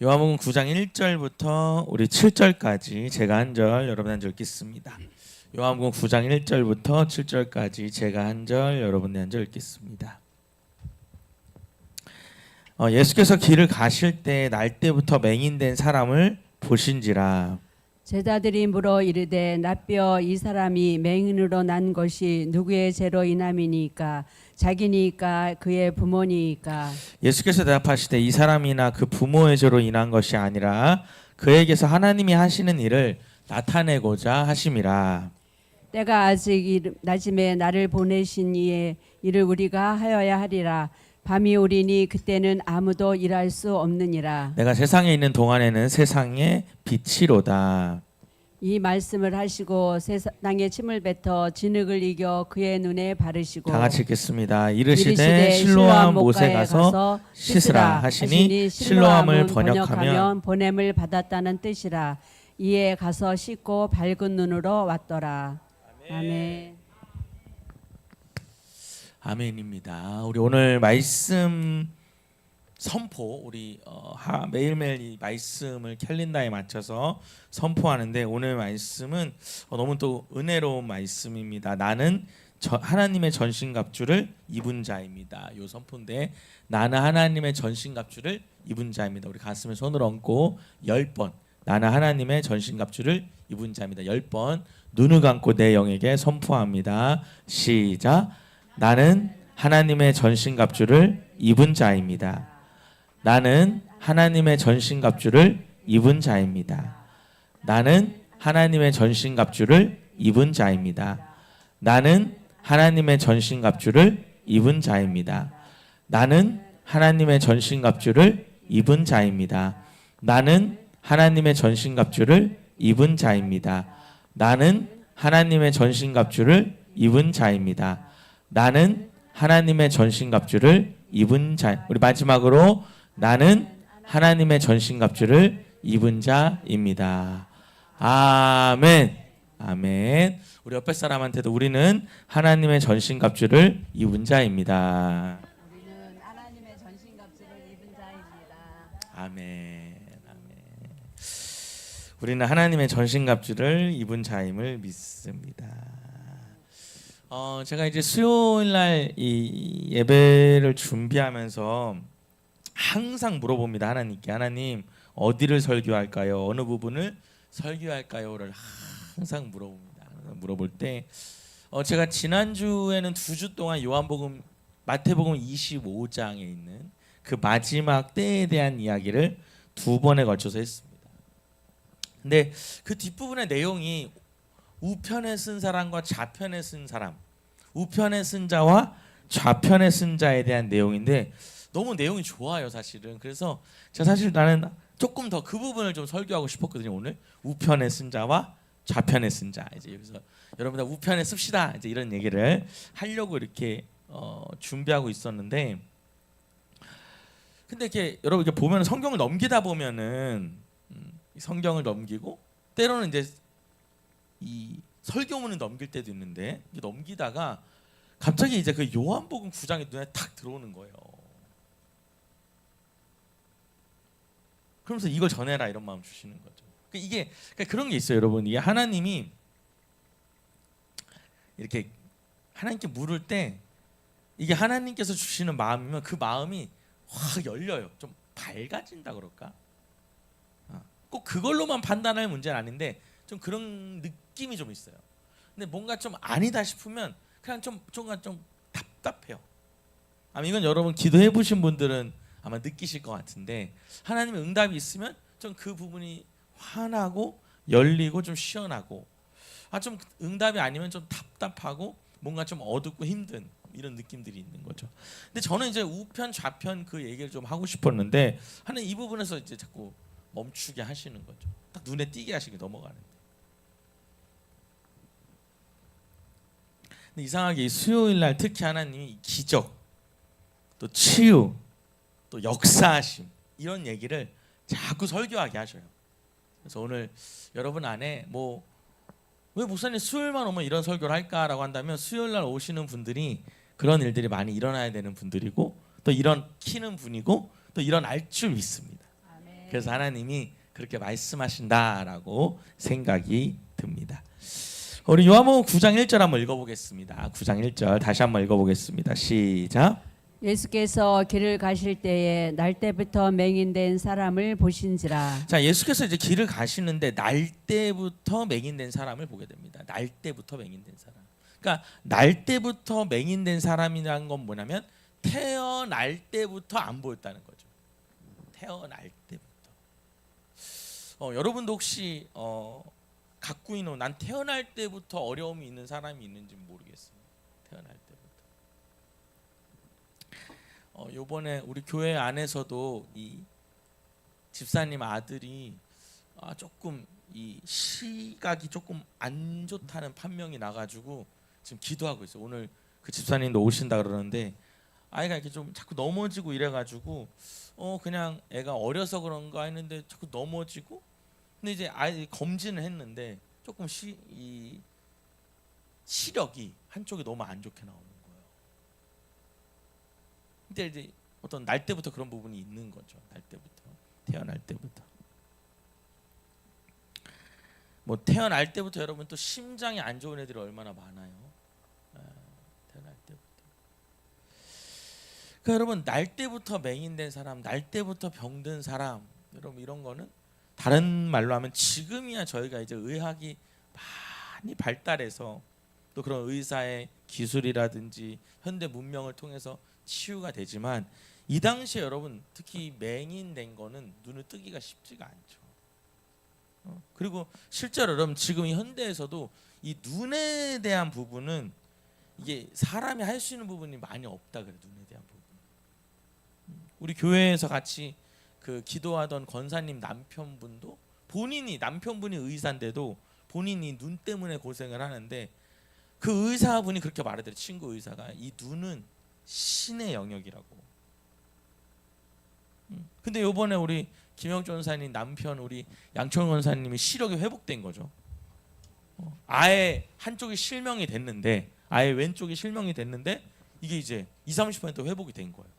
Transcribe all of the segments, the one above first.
요한복음 9장 1절부터 우리 7절까지 제가 한 절, 여러분 한 절 읽겠습니다. 요한복음 9장 1절부터 7절까지 제가 한 절, 여러분이 한 절 읽겠습니다. 예수께서 길을 가실 때 날때부터 맹인된 사람을 보신지라. 제자들이 물어 이르되 낫뼈 이 사람이 맹인으로 난 것이 누구의 죄로 인함이니까 자기니까 그의 부모니까. 예수께서 대답하시되 이 사람이나 그 부모의 죄로 인한 것이 아니라 그에게서 하나님이 하시는 일을 나타내고자 하심이라. 때가 아직 낮음에 나를 보내신 이의 일을 우리가 하여야 하리라. 밤이 오리니 그때는 아무도 일할 수 없느니라. 내가 세상에 있는 동안에는 세상의 빛이로다. 이 말씀을 하시고 세상에 침을 뱉어 진흙을 이겨 그의 눈에 바르시고 다 같이 읽겠습니다. 이르시되 실로암 못에 가서 씻으라 하시니 실로암을 번역하면 보냄을 받았다는 뜻이라. 이에 가서 씻고 밝은 눈으로 왔더라. 아멘. 아멘입니다. 우리 오늘 말씀 선포, 우리 매일매일 이 말씀을 캘린더에 맞춰서 선포하는데 오늘 말씀은 너무 또 은혜로운 말씀입니다. 나는 하나님의 전신갑주를 입은 자입니다. 요 선포인데 나는 하나님의 전신갑주를 입은 자입니다. 우리 가슴에 손을 얹고 10번 나는 하나님의 전신갑주를 입은 자입니다. 10번 눈을 감고 내 영에게 선포합니다. 시작. 나는 하나님의 전신갑주를 입은 자입니다. 나는 하나님의 전신갑주를 입은 자입니다. 나는 하나님의 전신갑주를 입은 자입니다. 나는 하나님의 전신갑주를 입은 자입니다. 나는 하나님의 전신갑주를 입은 자입니다. 나는 하나님의 전신갑주를 입은 자입니다. 나는 하나님의 전신갑주를 입은 자입니다. 나는 하나님의 전신갑주를 입은 자. 우리 마지막으로 나는 하나님의 전신갑주를 입은 자입니다. 아멘. 아멘. 우리 옆에 사람한테도 우리는 하나님의 전신갑주를 입은 자입니다. 우리는 하나님의 전신갑주를 입은 자입니다. 아멘. 아멘. 우리는 하나님의 전신갑주를 입은 자임을 믿습니다. 제가 이제 수요일 날 이 예배를 준비하면서 항상 물어봅니다. 하나님께. 하나님 어디를 설교할까요? 어느 부분을 설교할까요?를 항상 물어봅니다. 물어볼 때 제가 지난주에는 2주 동안 요한복음 마태복음 25장에 있는 그 마지막 때에 대한 이야기를 2번에 걸쳐서 했습니다. 근데 그 뒷부분의 내용이 우편에 쓴 사람과 좌편에 쓴 사람, 우편에 쓴 자와 좌편에 쓴 자에 대한 내용인데 너무 내용이 좋아요, 사실은. 그래서 제가 사실 나는 조금 더 그 부분을 좀 설교하고 싶었거든요. 오늘 우편에 쓴 자와 좌편에 쓴 자. 이제 여기서 여러분 다 우편에 씁시다. 이제 이런 얘기를 하려고 이렇게 준비하고 있었는데, 근데 이렇게 여러분 이렇게 보면 성경을 넘기다 보면은 성경을 넘기고 때로는 이제 이 설교문을 넘길 때도 있는데 넘기다가 갑자기 이제 그 요한복음 9장이 눈에 탁 들어오는 거예요. 그러면서 이걸 전해라 이런 마음 주시는 거죠. 이게 그러니까 그런 게 있어요, 여러분. 이게 하나님이 이렇게 하나님께 물을 때 이게 하나님께서 주시는 마음이면 그 마음이 확 열려요. 좀 밝아진다 그럴까? 꼭 그걸로만 판단할 문제는 아닌데 좀 그런 느낌이 좀 있어요. 근데 뭔가 좀 아니다 싶으면 그냥 좀 답답해요. 아마 이건 여러분 기도해 보신 분들은 아마 느끼실 것 같은데 하나님의 응답이 있으면 좀 그 부분이 환하고 열리고 좀 시원하고 좀 응답이 아니면 좀 답답하고 뭔가 좀 어둡고 힘든 이런 느낌들이 있는 거죠. 근데 저는 이제 우편 좌편 그 얘기를 좀 하고 싶었는데 하나님 이 부분에서 이제 자꾸 멈추게 하시는 거죠. 딱 눈에 띄게 하시게 넘어가는데. 근데 이상하게 수요일 날 특히 하나님이 기적, 또 치유, 또 역사하심 이런 얘기를 자꾸 설교하게 하셔요. 그래서 오늘 여러분 안에 왜 목사님 수요일만 오면 이런 설교를 할까라고 한다면 수요일 날 오시는 분들이 그런 일들이 많이 일어나야 되는 분들이고 또 이런 키는 분이고 또 일어날 줄 믿습니다. 아멘. 그래서 하나님이 그렇게 말씀하신다라고 생각이 듭니다. 우리 요한복음 9장 1절 한번 읽어보겠습니다. 9장 1절 다시 한번 읽어보겠습니다. 시작. 예수께서 길을 가실 때에 날 때부터 맹인된 사람을 보신지라. 자, 예수께서 이제 길을 가시는데 날 때부터 맹인된 사람을 보게 됩니다. 날 때부터 맹인된 사람. 그러니까 날 때부터 맹인된 사람이라는 건 뭐냐면 태어날 때부터 안 보였다는 거죠. 태어날 때부터. 여러분도 혹시 갖고 있는 난 태어날 때부터 어려움이 있는 사람이 있는지 모르겠어요. 태어날 때부터. 요번에 우리 교회 안에서도 이 집사님 아들이 조금 이 시각이 조금 안 좋다는 판명이 나가지고 지금 기도하고 있어요. 오늘 그 집사님도 오신다 그러는데 아이가 이렇게 좀 자꾸 넘어지고 이래가지고 그냥 애가 어려서 그런가 했는데 자꾸 넘어지고 근데 이제 아이 검진을 했는데 조금 이 시력이 한쪽이 너무 안 좋게 나오는 거예요. 근데 이제 어떤 날 때부터 그런 부분이 있는 거죠. 날 때부터 태어날 때부터 뭐 태어날 때부터 여러분 또 심장이 안 좋은 애들이 얼마나 많아요. 태어날 때부터. 그러니까 여러분 날 때부터 맹인된 사람, 날 때부터 병든 사람, 여러분 이런 거는 다른 말로 하면 지금이야 저희가 이제 의학이 많이 발달해서 또 그런 의사의 기술이라든지 현대 문명을 통해서 치유가 되지만 이 당시에 여러분 특히 맹인된 거는 눈을 뜨기가 쉽지가 않죠. 그리고 실제로 여러분 지금 이 현대에서도 이 눈에 대한 부분은 이게 사람이 할 수 있는 부분이 많이 없다 그래. 눈에 대한 부분. 우리 교회에서 같이 그 기도하던 권사님 남편분도 남편분이 의사인데도 본인이 눈 때문에 고생을 하는데 그 의사분이 그렇게 말하더래요. 친구 의사가 이 눈은 신의 영역이라고. 근데 요번에 우리 김영준 원사님 남편 우리 양철 원사님이 시력이 회복된 거죠. 아예 한쪽이 실명이 됐는데 아예 왼쪽이 실명이 됐는데 이게 이제 20-30% 회복이 된 거예요.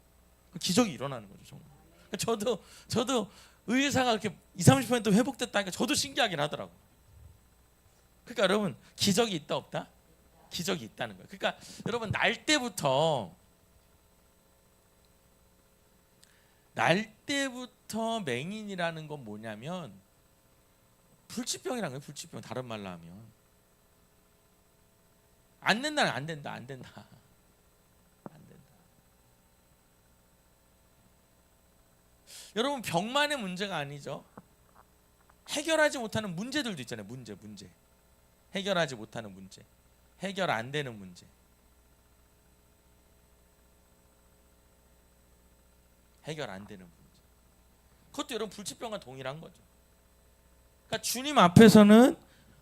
기적이 일어나는 거죠. 정말. 저도 의사가 이렇게 20-30% 회복됐다니까 저도 신기하긴 하더라고. 그러니까 여러분 기적이 있다 없다? 기적이 있다는 거예요. 그러니까 여러분 날 때부터 맹인이라는 건 뭐냐면 불치병이라는 거예요. 불치병 다른 말로 하면 안 된다는 안 된다. 여러분 병만의 문제가 아니죠. 해결하지 못하는 문제들도 있잖아요. 문제. 해결하지 못하는 문제. 해결 안 되는 문제. 해결 안 되는 문제. 그것도 여러분 불치병과 동일한 거죠. 그러니까 주님 앞에서는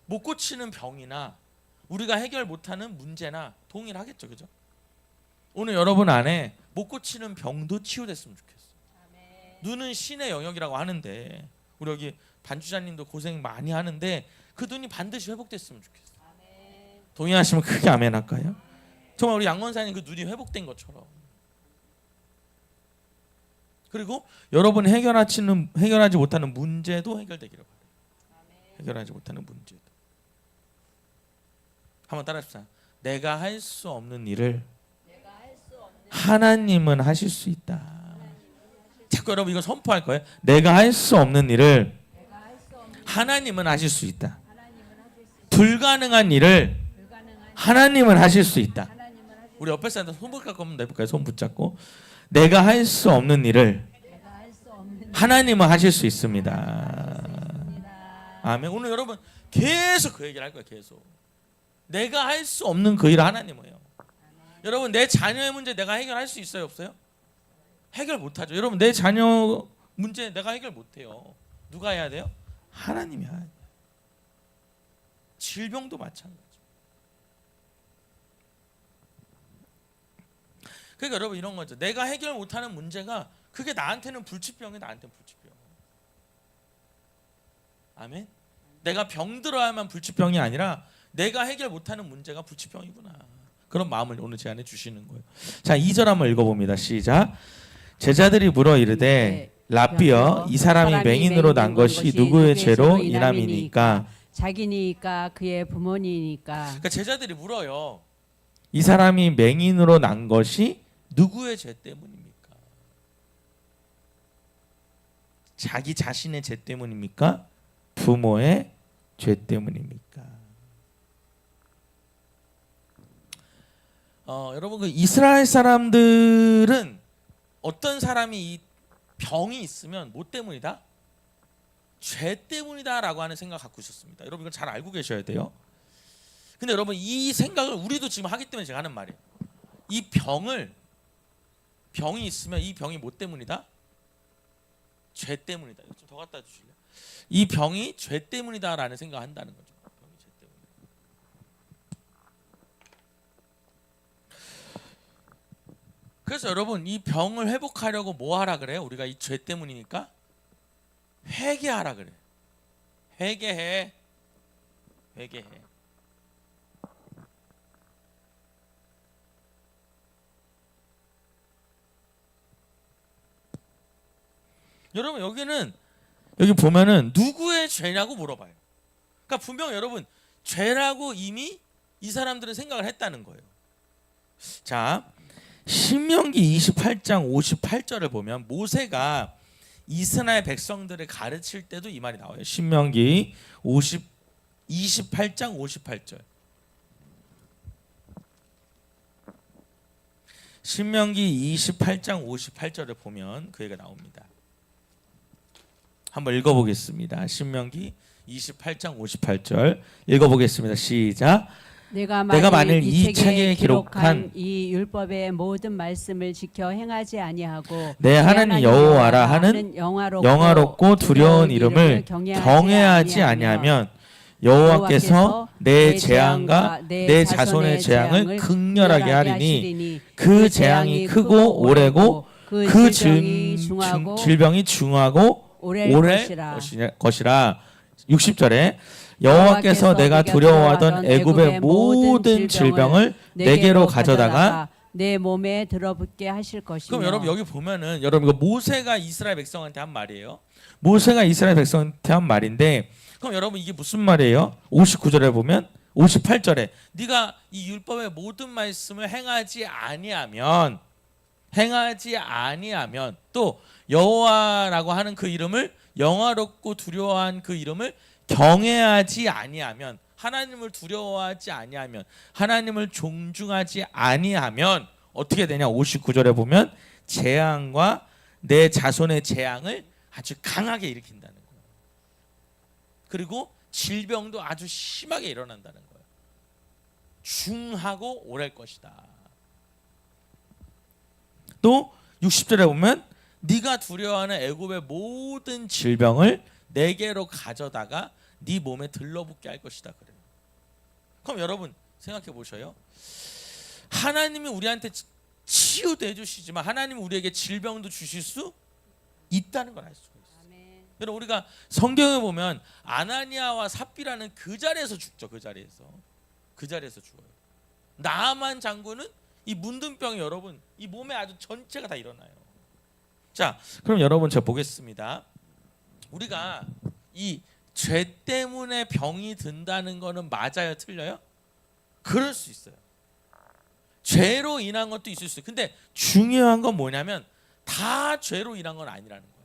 못 고치는 병이나 우리가 해결 못하는 문제나 동일하겠죠. 그죠? 오늘 여러분 안에 못 고치는 병도 치유됐으면 좋겠어요. 눈은 신의 영역이라고 하는데 우리 여기 반주자님도 고생 많이 하는데 그 눈이 반드시 회복됐으면 좋겠어요. 동의하시면 크게 아멘 할까요? 정말 우리 양원사님 그 눈이 회복된 것처럼. 그리고 여러분이 해결하지 못하는 문제도 해결되기를 바라요. 해결하지 못하는 문제도. 한번 따라합시다. 내가 할 수 없는 일을 하나님은 하실 수 있다. 자꾸 여러분 이거 선포할 거예요. 내가 할 수 없는 일을 하나님은 하실 수 있다. 불가능한 일을 하나님은 하실 수 있다. 우리 옆에 사람한테 손 붙잡고 한번 내볼까요? 손 붙잡고 내가 할 수 없는 일을 하나님은 하실 수 있습니다. 아멘. 오늘 여러분 계속 그 얘기를 할 거예요. 계속 내가 할 수 없는 그 일을 하나님은 해요. 여러분 내 자녀의 문제 내가 해결할 수 있어요? 없어요? 해결 못하죠. 여러분 내 자녀 문제 내가 해결 못해요. 누가 해야 돼요? 하나님이 해야 돼요. 질병도 마찬가지. 그러니까 여러분 이런 거죠. 내가 해결 못하는 문제가 그게 나한테는 불치병이 나한테는 불치병. 아멘. 내가 병들어야만 불치병이 아니라 내가 해결 못하는 문제가 불치병이구나. 그런 마음을 오늘 제 안에 주시는 거예요. 자, 2절 한번 읽어봅니다. 시작. 제자들이 물어 이르되 라삐어 이 사람이 맹인으로 난 것이 누구의 죄로 인함이니까. 자기니까 그의 부모니까. 그러니까 제자들이 물어요. 이 사람이 맹인으로 난 것이 누구의 죄 때문입니까? 자기 자신의 죄 때문입니까? 부모의 죄 때문입니까? 여러분 그 이스라엘 사람들은 어떤 사람이 이 병이 있으면 뭐 때문이다? 죄 때문이다라고 하는 생각 갖고 있었습니다. 여러분 이걸 잘 알고 계셔야 돼요. 근데 여러분 이 생각을 우리도 지금 하기 때문에 제가 하는 말이에요. 이 병이 있으면 이 병이 뭐 때문이다? 죄 때문이다. 좀 더 갖다 주실래요? 이 병이 죄 때문이다라는 생각을 한다는 거죠. 병이 죄 때문이다. 그래서 여러분 이 병을 회복하려고 뭐 하라 그래요? 우리가 이 죄 때문이니까 회개하라 그래. 회개해. 여러분 여기 보면은 누구의 죄냐고 물어봐요. 그러니까 분명 여러분 죄라고 이미 이 사람들은 생각을 했다는 거예요. 자, 신명기 28장 58절을 보면 모세가 이스라엘 백성들을 가르칠 때도 이 말이 나와요. 신명기 28장 58절. 신명기 28장 58절을 보면 그 얘기가 나옵니다. 한번 읽어보겠습니다. 신명기 28장 58절 읽어보겠습니다. 시작. 내가 만일 이 책에 기록한 이 율법의 모든 말씀을 지켜 행하지 아니하고 내 하나님 여호와라 하는 영화롭고 두려운 이름을 경외하지 아니하면 여호와께서 내 재앙과 내 자손의 재앙을 극렬하게 하리니 그 재앙이 크고 오래고 그 질병이 중하고 오래 것이라. 60절에 여호와께서 내가 두려워하던 애굽의 모든 질병을 내게로 가져다가 내 몸에 들어붙게 하실 것이며. 그럼 여러분 여기 보면은 여러분 이거 모세가 이스라엘 백성한테 한 말이에요. 모세가 이스라엘 백성한테 한 말인데 그럼 여러분 이게 무슨 말이에요? 59절에 보면 58절에 네가 이 율법의 모든 말씀을 행하지 아니하면 또 여호와라고 하는 그 이름을 영화롭고 두려워한 그 이름을 경외하지 아니하면 하나님을 두려워하지 아니하면 하나님을 존중하지 아니하면 어떻게 되냐? 59절에 보면 재앙과 내 자손의 재앙을 아주 강하게 일으킨다는 거예요. 그리고 질병도 아주 심하게 일어난다는 거예요. 중하고 오랄 것이다. 또 60절에 보면 네가 두려워하는 애굽의 모든 질병을 내게로 가져다가 네 몸에 들러붙게 할 것이다 그래요. 그럼 여러분 생각해 보셔요. 하나님이 우리한테 치유도 해주시지만 하나님이 우리에게 질병도 주실 수 있다는 걸 알 수가 있어요. 아멘. 여러분 우리가 성경에 보면 아나니아와 삽비라는 그 자리에서 죽죠. 그 자리에서 죽어요. 나아만 장군은 이 문둥병이 여러분 이 몸에 아주 전체가 다 일어나요. 자, 그럼 여러분 제가 보겠습니다. 우리가 이 죄 때문에 병이 든다는 거는 맞아요, 틀려요? 그럴 수 있어요. 죄로 인한 것도 있을 수 있어요. 근데 중요한 건 뭐냐면 다 죄로 인한 건 아니라는 거예요.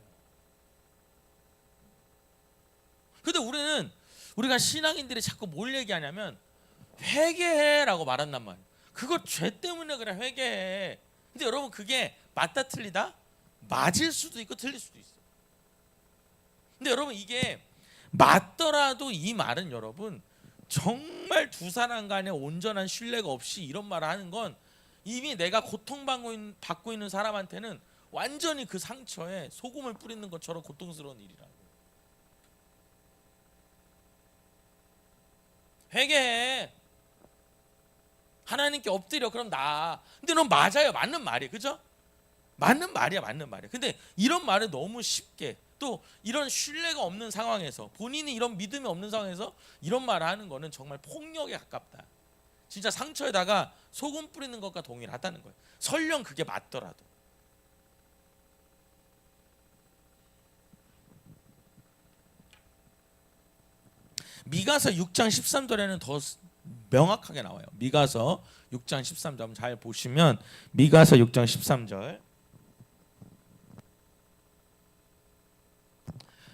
근데 우리가 신앙인들이 자꾸 뭘 얘기하냐면 회개해라고 말한단 말이에요. 그거 죄 때문에 그래 회개해. 근데 여러분 그게 맞다 틀리다? 맞을 수도 있고 틀릴 수도 있어요. 근데 여러분 이게 맞더라도 이 말은 여러분 정말 두 사람 간에 온전한 신뢰가 없이 이런 말을 하는 건 이미 내가 고통받고 있는 사람한테는 완전히 그 상처에 소금을 뿌리는 것처럼 고통스러운 일이라고. 회개해. 하나님께 엎드려. 그럼 나아. 근데 넌 맞아요. 맞는 말이에요. 그죠? 맞는 말이야. 근데 이런 말을 너무 쉽게 또 이런 신뢰가 없는 상황에서 본인이 이런 믿음이 없는 상황에서 이런 말을 하는 거는 정말 폭력에 가깝다. 진짜 상처에다가 소금 뿌리는 것과 동일하다는 거예요. 설령 그게 맞더라도. 미가서 6장 13절에는 더 명확하게 나와요. 미가서 6장 13절 잘 보시면 미가서 6장 13절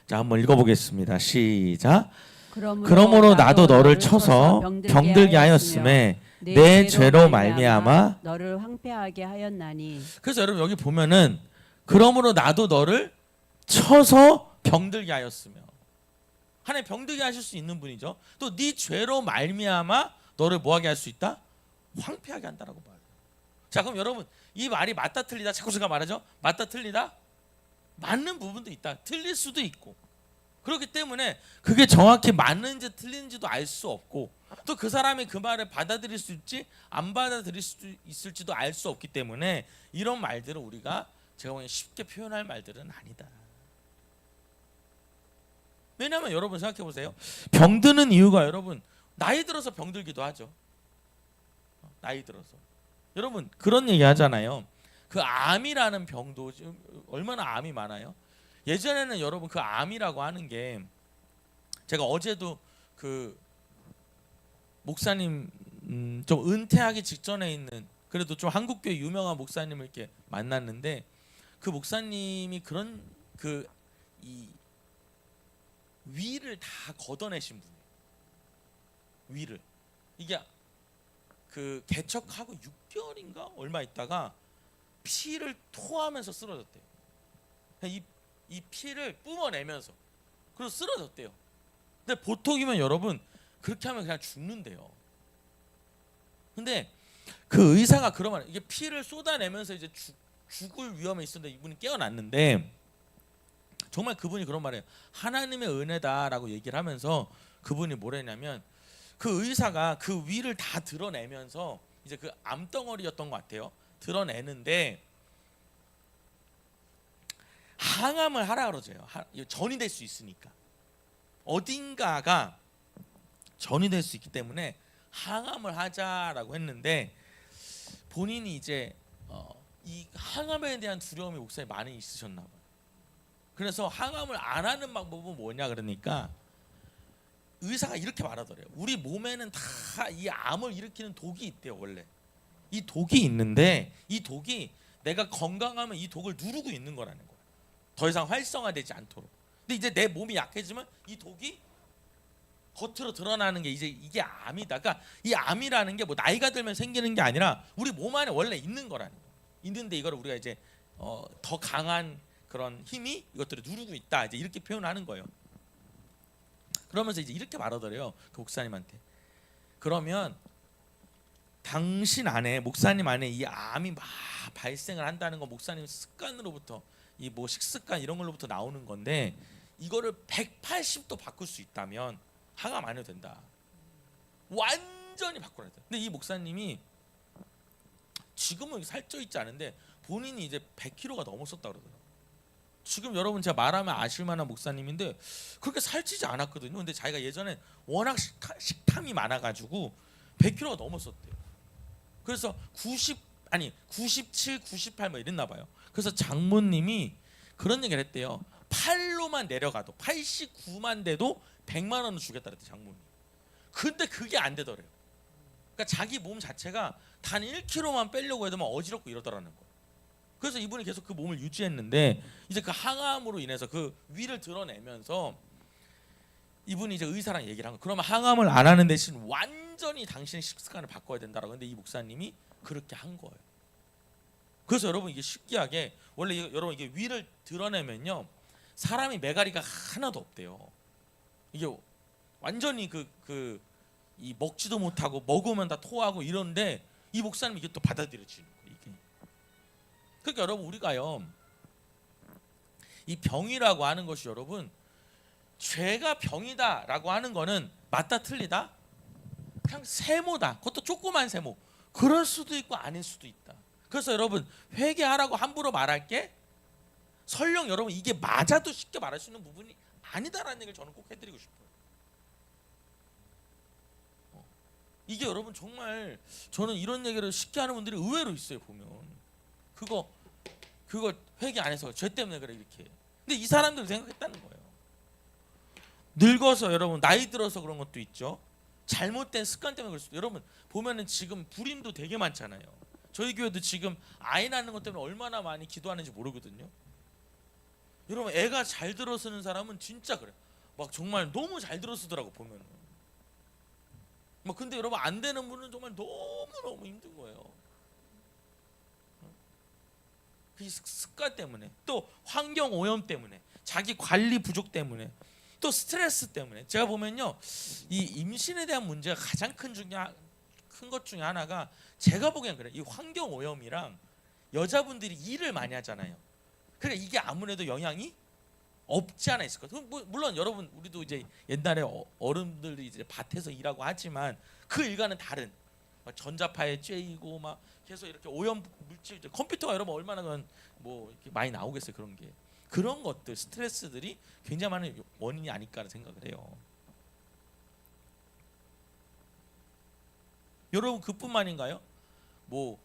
자 한번 읽어보겠습니다. 시작. 그러므로 나도 너를 쳐서 병들게 하였음에 내 죄로 말미암아 너를 황폐하게 하였나니. 그래서 여러분 여기 보면은 그러므로 나도 너를 쳐서 병들게 하였으며 하나님 병들게 하실 수 있는 분이죠. 또 네 죄로 말미암아 너를 뭐하게 할 수 있다? 황폐하게 한다라고 말해요. 자 그럼 여러분 이 말이 맞다 틀리다 자꾸 제가 말하죠. 맞다 틀리다? 맞는 부분도 있다. 틀릴 수도 있고 그렇기 때문에 그게 정확히 맞는지 틀린지도 알 수 없고 또 그 사람이 그 말을 받아들일 수 있지 안 받아들일 수 있을지도 알 수 없기 때문에 이런 말들은 우리가 제가 보기엔 쉽게 표현할 말들은 아니다. 왜냐하면 여러분 생각해 보세요. 병드는 이유가 여러분 나이 들어서 병들기도 하죠. 나이 들어서 여러분 그런 얘기 하잖아요. 그 암이라는 병도 지금 얼마나 암이 많아요. 예전에는 여러분 그 암이라고 하는 게 제가 어제도 그 목사님 좀 은퇴하기 직전에 있는 그래도 좀 한국교회 유명한 목사님을 이렇게 만났는데 그 목사님이 그런 그 이 위를 다 걷어내신 분이에요. 위를 이게 그 개척하고 6개월인가 얼마 있다가 피를 토하면서 쓰러졌대요. 이 피를 뿜어내면서 그래서 쓰러졌대요. 근데 보통이면 여러분 그렇게 하면 그냥 죽는데요. 근데 그 의사가 그런 말 이게 피를 쏟아내면서 이제 죽을 위험에 있었는데 이분이 깨어났는데 정말 그분이 그런 말이에요. 하나님의 은혜다라고 얘기를 하면서 그분이 뭐랬냐면 그 의사가 그 위를 다 드러내면서 이제 그 암덩어리였던 것 같아요. 드러내는데 항암을 하라 그러죠. 전이 될 수 있으니까 어딘가가 전이 될 수 있기 때문에 항암을 하자라고 했는데 본인이 이제 이 항암에 대한 두려움이 목사님 많이 있으셨나 봐요. 그래서 항암을 안 하는 방법은 뭐냐 그러니까 의사가 이렇게 말하더래요. 우리 몸에는 다 이 암을 일으키는 독이 있대요. 원래 이 독이 있는데 이 독이 내가 건강하면 이 독을 누르고 있는 거라는 거예요. 더 이상 활성화되지 않도록. 근데 이제 내 몸이 약해지면 이 독이 겉으로 드러나는 게 이제 이게 암이다. 그러니까 이 암이라는 게 뭐 나이가 들면 생기는 게 아니라 우리 몸 안에 원래 있는 거라는 거예요. 있는데 이걸 우리가 이제 더 강한 그런 힘이 이것들을 누르고 있다. 이제 이렇게 표현하는 거예요. 그러면서 이제 이렇게 말하더래요. 그 목사님한테. 그러면 당신 안에 목사님 안에 이 암이 막 발생을 한다는 건 목사님 습관으로부터 이 뭐 식습관 이런 걸로부터 나오는 건데 이거를 180도 바꿀 수 있다면 항암 안 해도 된다. 완전히 바꾸라 돼. 근데 이 목사님이 지금은 살쪄 있지 않은데 본인이 이제 100kg가 넘었었다 그러더라고요. 지금 여러분 제가 말하면 아실 만한 목사님인데 그렇게 살찌지 않았거든요. 근데 자기가 예전에 워낙 식탐이 많아가지고 100kg가 넘었었대요. 그래서 97, 98 뭐 이랬나 봐요. 그래서 장모님이 그런 얘기를 했대요. 8로만 내려가도 89만 돼도 100만 원을 주겠다 그랬대 장모님. 근데 그게 안 되더래요. 그러니까 자기 몸 자체가 단 1kg만 빼려고 해도 막 어지럽고 이러더라는 거예요. 그래서 이분이 계속 그 몸을 유지했는데 이제 그 항암으로 인해서 그 위를 드러내면서 이분이 이제 의사랑 얘기를 한 거예요. 그러면 항암을 안 하는 대신 완전히 당신의 식습관을 바꿔야 된다라고. 근데 이 목사님이 그렇게 한 거예요. 그래서 여러분 이게 신기하게 원래 여러분 이게 위를 드러내면요 사람이 매가리가 하나도 없대요. 이게 완전히 이 먹지도 못하고 먹으면 다 토하고 이런데 이 목사님이 이게 또 받아들여지는 거예요. 이게. 그러니까 여러분 우리가요 이 병이라고 하는 것이 여러분 죄가 병이다라고 하는 거는 맞다 틀리다 그냥 세모다. 그것도 조그만 세모. 그럴 수도 있고 아닐 수도 있다. 그래서 여러분 회개하라고 함부로 말할게 설령 여러분 이게 맞아도 쉽게 말할 수 있는 부분이 아니다라는 얘기를 저는 꼭 해드리고 싶어요. 이게 여러분 정말 저는 이런 얘기를 쉽게 하는 분들이 의외로 있어요. 보면 그거 회개 안 해서 죄 때문에 그래 이렇게. 근데 이 사람들 생각했다는 거예요. 늙어서 여러분 나이 들어서 그런 것도 있죠. 잘못된 습관 때문에 그럴 수도. 여러분 보면은 지금 불임도 되게 많잖아요. 저희 교회도 지금 아이 낳는 것 때문에 얼마나 많이 기도하는지 모르거든요. 여러분 애가 잘 들어서는 사람은 진짜 그래. 막 정말 너무 잘 들어서더라고 보면은. 막 근데 여러분 안 되는 분은 정말 너무 힘든 거예요. 그 습관 때문에, 또 환경 오염 때문에, 자기 관리 부족 때문에, 또 스트레스 때문에. 제가 보면요, 이 임신에 대한 문제가 가장 큰 것 중에 하나가 제가 보기엔 그래. 이 환경 오염이랑 여자분들이 일을 많이 하잖아요. 그러니까 이게 아무래도 영향이 없지 않아 있을 것 같아요. 물론 여러분 우리도 이제 옛날에 어른들이 이제 밭에서 일하고 하지만 그 일과는 다른 막 전자파에 쬐이고 막 계속 이렇게 오염 물질, 컴퓨터가 여러분 얼마나 뭐 이렇게 많이 나오겠어요. 그런 것들, 스트레스들이 굉장히 많은 원인이 아닐까라는 생각을 해요. 여러분 그뿐만인가요? 뭐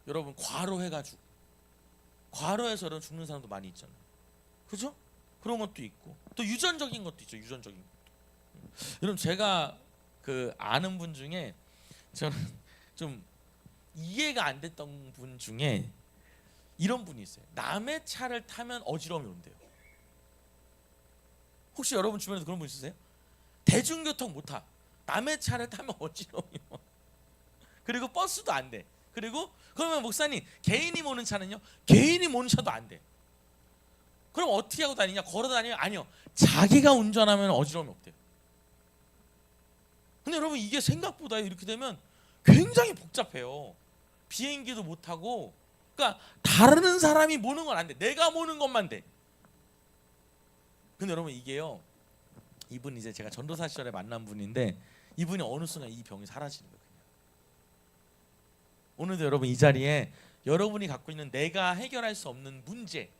여러분 과로해가지고 과로해서 여러분 죽는 사람도 많이 있잖아요. 그죠? 그런 것도 있고 또 유전적인 것도 있죠. 유전적인 것도. 여러분 제가 그 아는 분 중에 저는 좀 이해가 안 됐던 분 중에 이런 분이 있어요. 남의 차를 타면 어지러움이 온대요. 혹시 여러분 주변에도 그런 분 있으세요? 대중교통 못 타. 남의 차를 타면 어지러움이 와. 그리고 버스도 안 돼. 그리고 그러면 목사님 개인이 모는 차는요? 개인이 모는 차도 안 돼. 그럼 어떻게 하고 다니냐? 걸어 다니냐? 아니요. 자기가 운전하면 어지러움이 없대요. 근데 여러분 이게 생각보다 이렇게 되면 굉장히 복잡해요. 비행기도 못 타고, 그러니까 다른 사람이 모는 건 안 돼. 내가 모는 것만 돼. 근데 여러분 이게요. 이분 이제 제가 전도사 시절에 만난 분인데 이분이 어느 순간 이 병이 사라지는 거예요. 그냥. 오늘도 여러분 이 자리에 여러분이 갖고 있는 내가 해결할 수 없는 문제,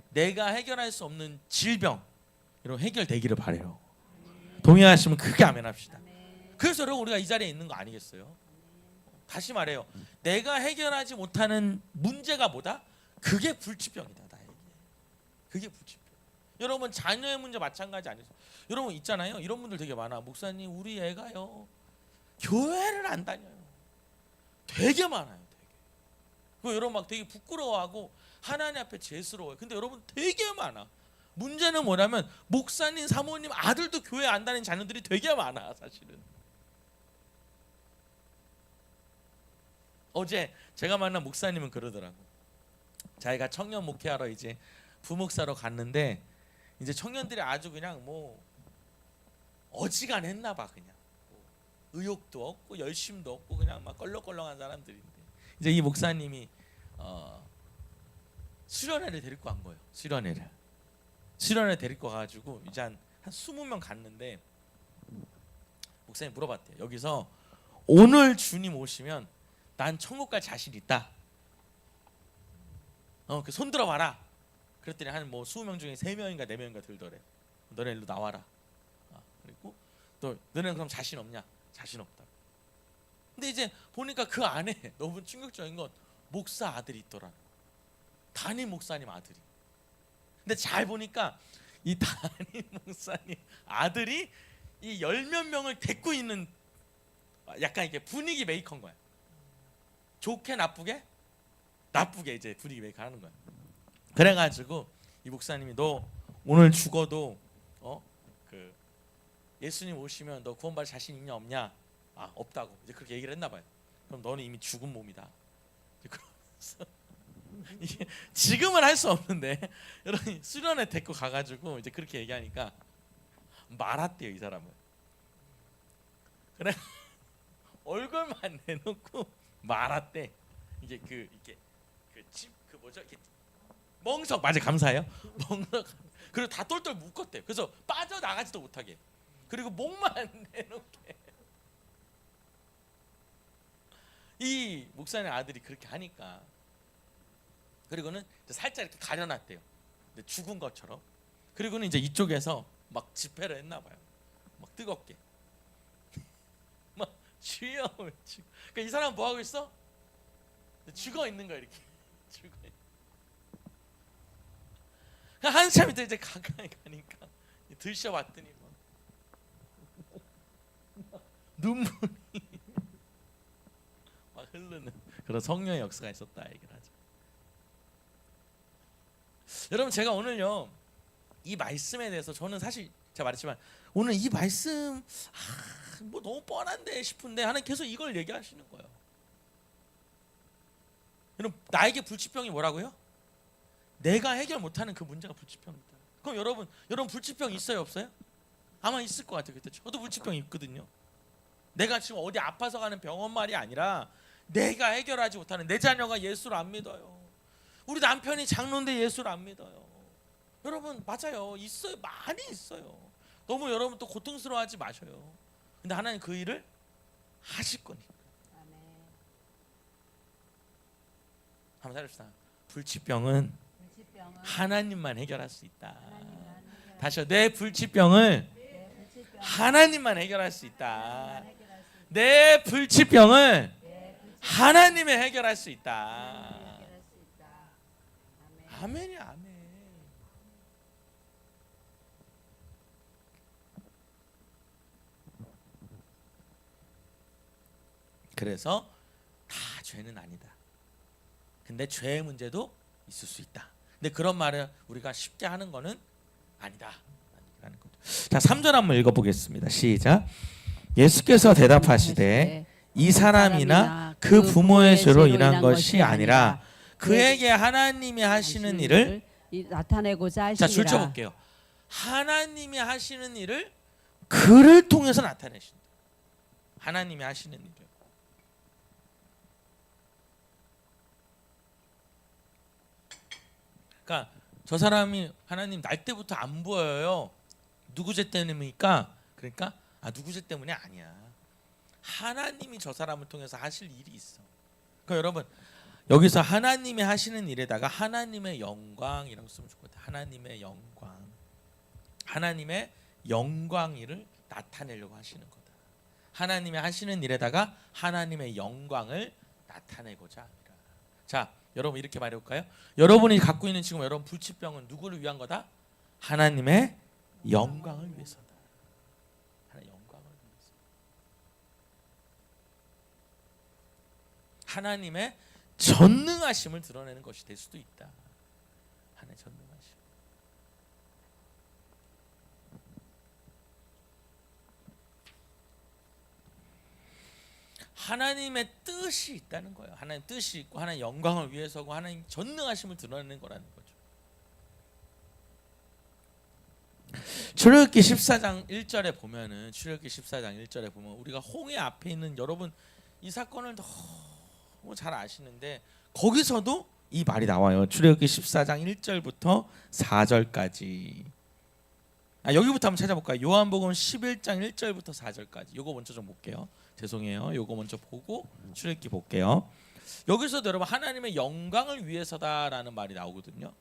내가 해결할 수 없는 질병, 이런 해결되기를 바래요. 동의하시면 크게 아멘 합시다. 그래서 여러분 우리가 이 자리에 있는 거 아니겠어요? 다시 말해요. 내가 해결하지 못하는 문제가 뭐다? 그게 불치병이다 나에게. 그게 불치병. 여러분 자녀의 문제 마찬가지 아니죠? 여러분 있잖아요. 이런 분들 되게 많아. 목사님 우리 애가요 교회를 안 다녀요. 되게 많아요. 되게. 여러분 막 되게 부끄러워하고 하나님 앞에 죄스러워요. 근데 여러분 되게 많아. 문제는 뭐냐면 목사님, 사모님, 아들도 교회 안 다니는 자녀들이 되게 많아 사실은. 어제 제가 만난 목사님은 그러더라고. 자기가 청년 목회하러 이제 부목사로 갔는데 이제 청년들이 아주 그냥 뭐 어지간했나 봐. 그냥 뭐 의욕도 없고 열심도 없고 그냥 막 껄렁껄렁한 사람들인데 이제 이 목사님이 수련회를 데리고 간 거예요. 수련회 데리고 가가지고 이제 한 20명 갔는데 목사님 물어봤대요. 여기서 오늘 주님 오시면 난 천국 갈 자신 있다. 그 손 들어봐라. 그랬더니 한 뭐 20명 중에 3명인가 4명인가 들더래. 너네 일로 나와라. 그리고 또 너네는 그럼 자신 없냐? 자신 없다. 근데 이제 보니까 그 안에 너무 충격적인 건 목사 아들이 있더라. 담임 목사님 아들이. 근데 잘 보니까 이 담임 목사님 아들이 이 10몇 명을 데리고 있는 약간 이렇게 분위기 메이커인 거야. 좋게 나쁘게 이제 분위기 메이커 하는 거야. 그래가지고 이 목사님이 너 오늘 죽어도 그 예수님 오시면 너 구원받을 자신 있냐 없냐? 없다고 이제 그렇게 얘기를 했나 봐요. 그럼 너는 이미 죽은 몸이다. 그러면서 이게 지금은 할 수 없는데 여러분 수련회 데리고 가가지고 이제 그렇게 얘기하니까 말았대요 이 사람은. 그래 얼굴만 내놓고 말았대. 이게 그 뭐죠? 이렇게 멍석 맞아 감사해요. 멍석 그리고 다 똘똘 묶었대. 그래서 빠져 나가지도 못하게. 그리고 목만 내놓게. 이 목사님 아들이 그렇게 하니까. 그리고는 살짝 이렇게 가려놨대요. 근데 죽은 것처럼. 그리고는 이제 이쪽에서 막 집회를 했나 봐요. 막 뜨겁게. 막 주여. 그러니까 이 사람 뭐 하고 있어? 죽어 있는 거야 이렇게. 죽어. 한참 이제 가까이 가니까 들셔봤더니 눈물이 막 흐르는 그런 성령의 역사가 있었다 얘기를 하죠. 여러분 제가 오늘요 이 말씀에 대해서 저는 사실 제가 말했지만 오늘 이 말씀 뭐 너무 뻔한데 싶은데 하나님 계속 이걸 얘기하시는 거예요. 여러분 나에게 불치병이 뭐라고요? 내가 해결 못하는 그 문제가 불치병입니다. 그럼 여러분 불치병 있어요 없어요? 아마 있을 것 같아요. 그때 저도 불치병이 있거든요. 내가 지금 어디 아파서 가는 병원 말이 아니라 내가 해결하지 못하는 내 자녀가 예수를 안 믿어요. 우리 남편이 장로인데 예수를 안 믿어요. 여러분 맞아요. 있어요. 많이 있어요. 너무 여러분 또 고통스러워하지 마셔요. 근데 하나님 그 일을 하실 거니까. 한번 살립시다. 불치병은 하나님만 해결할 수 있다. 다시요. 내 불치병을 하나님만 해결할 수 있다. 내 불치병을 하나님이 해결할 수 있다. 아멘이 아멘. 그래서 다 죄는 아니다. 근데 죄의 문제도 있을 수 있다. 근데 그런 말을 우리가 쉽게 하는 거는 아니다. 자, 3절 한번 읽어보겠습니다. 시작. 예수께서 대답하시되 이 사람이나 그 부모의 죄로 인한 것이 아니라 그에게 하나님이 하시는 일을 나타내고자 하시니라. 자, 줄쳐볼게요. 하나님이 하시는 일을 그를 통해서 나타내신다. 하나님이 하시는 일을. 그러니까 저 사람이 하나님 날 때부터 안 보여요. 누구 죄 때문입니까? 그러니까 누구 죄 때문이 아니야. 하나님이 저 사람을 통해서 하실 일이 있어. 그러니까 여러분 여기서 하나님이 하시는 일에다가 하나님의 영광이라고 쓰면 좋을 것 같아요. 하나님의 영광. 하나님의 영광을 나타내려고 하시는 거다. 하나님이 하시는 일에다가 하나님의 영광을 나타내고자 합니다. 자, 여러분 이렇게 말해볼까요? 여러분이 갖고 있는 지금 여러분 불치병은 누구를 위한 거다? 하나님의 영광을 위해서다. 하나님의 영광을 위해서. 하나님의 전능하심을 드러내는 것이 될 수도 있다. 하나님의 전능하심. 하나님의 뜻이 있다는 거예요. 하나님 뜻이 있고 하나님 영광을 위해서고 하나님 전능하심을 드러내는 거라는 거죠. 출애굽기 14장 1절에 보면은 출애굽기 14장 1절에 보면 우리가 홍해 앞에 있는 여러분 이 사건을 너무 잘 아시는데 거기서도 이 말이 나와요. 출애굽기 14장 1절부터 4절까지. 여기부터 한번 찾아볼까요? 요한복음 11장 1절부터 4절까지. 요거 먼저 좀 볼게요. 죄송해요. 요거 먼저 보고 출애굽기 볼게요. 여기서도 여러분 하나님의 영광을 위해서다라는 말이 나오거든요.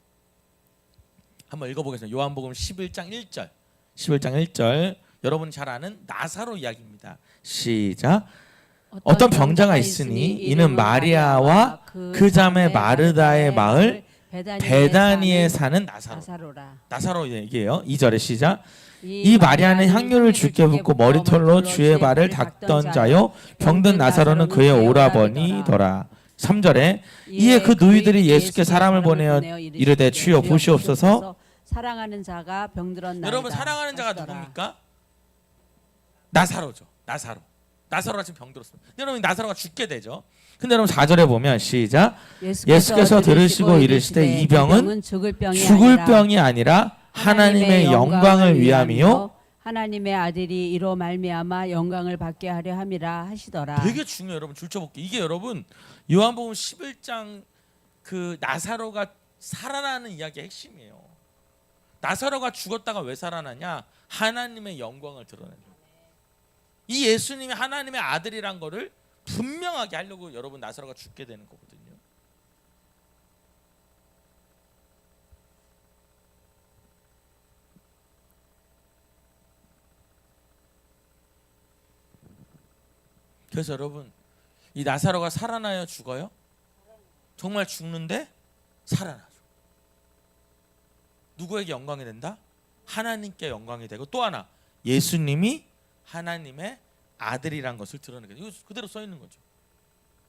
한번 읽어보겠습니다. 요한복음 11장 1절. 11장 1절. 여러분 잘 아는 나사로 이야기입니다. 시작. 어떤 병자가 있으니 이는 마리아와 그 자매 마르다의 마을 베다니에 사는 나사로 얘기해요. 2절에 시작. 이 마리아는 향유를 주께 붓고 머리털로 주의 발을 닦던 자요 병든 나사로는 그의 오라버니더라. 3절에 이에 그 누이들이 예수께 사람을 보내어 이르되 주여 보시옵소서. 사랑하는 자가 병들었나이다. 여러분 사랑하는 자가 누굽니까? 나사로죠. 나사로가 지금 병들었습니다. 여러분 나사로가 죽게 되죠. 근데 여러분 4절에 보면 시작. 예수께서 들으시고 이르시되 이 병은 죽을 병이 아니라 하나님의 영광을 위함이요 하나님의 아들이 이로 말미암아 영광을 받게 하려 함이라 하시더라. 되게 중요해요. 여러분 줄쳐볼게요. 이게 여러분 요한복음 11장 그 나사로가 살아나는 이야기의 핵심이에요. 나사로가 죽었다가 왜 살아나냐? 하나님의 영광을 드러내는 거예요. 이 예수님이 하나님의 아들이란 거를 분명하게 하려고 여러분 나사로가 죽게 되는 거거든요. 그래서 여러분 이 나사로가 살아나요 죽어요? 정말 죽는데 살아나죠. 누구에게 영광이 된다? 하나님께 영광이 되고 또 하나 예수님이 하나님의 아들이란 것을 드러내게. 이거 그대로 써 있는 거죠.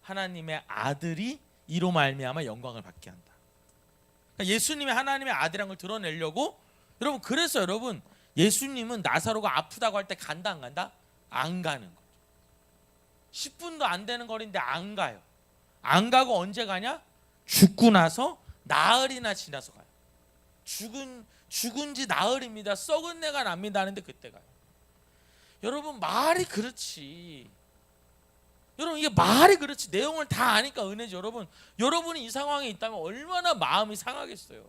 하나님의 아들이 이로 말미암아 영광을 받게 한다. 그러니까 예수님이 하나님의 아들이란 걸 드러내려고 여러분 그래서 여러분 예수님은 나사로가 아프다고 할 때 간다 안 간다? 안 가는 거죠. 10분도 안 되는 거리인데 안 가요. 안 가고 언제 가냐? 죽고 나서 나흘이나 지나서 가요. 죽은 지 나흘입니다. 썩은 내가 납니다 하는데 그때 가요. 여러분 말이 그렇지. 여러분 이게 말이 그렇지. 내용을 다 아니까 은혜지. 여러분이 이 상황에 있다면 얼마나 마음이 상하겠어요.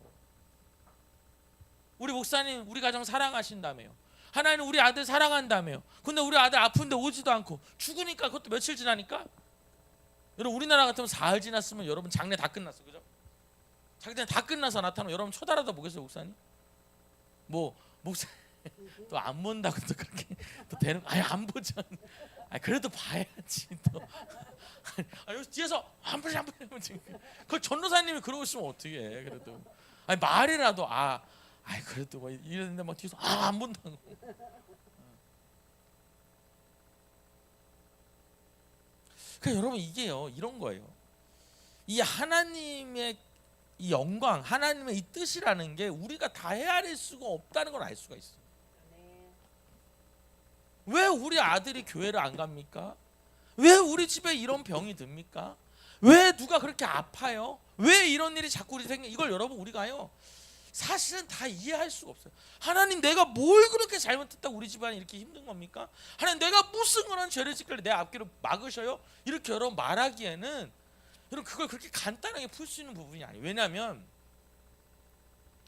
우리 목사님 우리 가정 사랑하신다며요. 하나님 우리 아들 사랑한다며요. 근데 우리 아들 아픈데 오지도 않고 죽으니까 그것도 며칠 지나니까 여러분 우리나라 같으면 사흘 지났으면 여러분 장례 다 끝났어. 그죠? 장례 다 끝나서 나타나면 여러분 쳐다라도 보겠어요 목사님? 뭐 목사 또 안 본다고 또 그렇게 또 되는 아니 안 보죠. 아니 그래도 봐야지 또. 아니 뒤에서 안 보지 그걸 전도사님이 그러고 있으면 어떻게 해? 그래도 아니 말이라도 아이 그래도 뭐 이랬는데 막 뒤에서 안 본다고. 그러니까 여러분 이게요 이런 거예요. 이 하나님의 이 영광, 하나님의 이 뜻이라는 게 우리가 다 헤아릴 수가 없다는 걸 알 수가 있어요. 왜 우리 아들이 교회를 안 갑니까? 왜 우리 집에 이런 병이 듭니까? 왜 누가 그렇게 아파요? 왜 이런 일이 자꾸 우리 생겨? 이걸 여러분 우리가요 사실은 다 이해할 수가 없어요. 하나님 내가 뭘 그렇게 잘못했다고 우리 집안이 이렇게 힘든 겁니까? 하나님 내가 무슨 그런 죄를 짓길래 내 앞길을 막으셔요? 이렇게 여러분 말하기에는 여러분 그걸 그렇게 간단하게 풀 수 있는 부분이 아니에요. 왜냐하면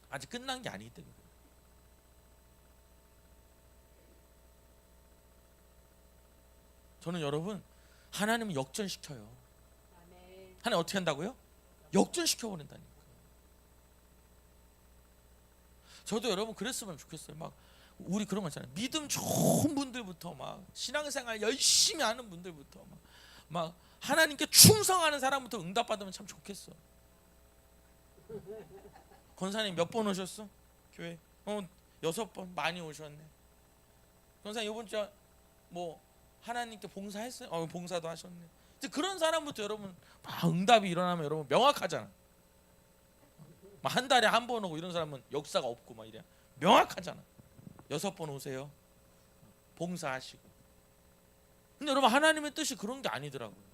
아직 끝난 게 아니기 때문에. 저는 여러분 하나님은 역전시켜요. 하나님 어떻게 한다고요? 역전시켜버린다니까. 저도 여러분 그랬으면 좋겠어요. 막 우리 그런 거 있잖아요. 믿음 좋은 분들부터 막 신앙생활 열심히 하는 분들부터 막 하나님께 충성하는 사람부터 응답받으면 참 좋겠어. 권사님 몇 번 오셨어? 교회? 6번 많이 오셨네. 권사님 이번 주에 뭐 하나님께 봉사했어요? 봉사도 하셨네. 그런 사람부터 여러분 막 응답이 일어나면 여러분 명확하잖아. 막 한 달에 한 번 오고 이런 사람은 역사가 없고 막 이래. 명확하잖아. 6번 오세요. 봉사하시고. 근데 여러분 하나님의 뜻이 그런 게 아니더라고요.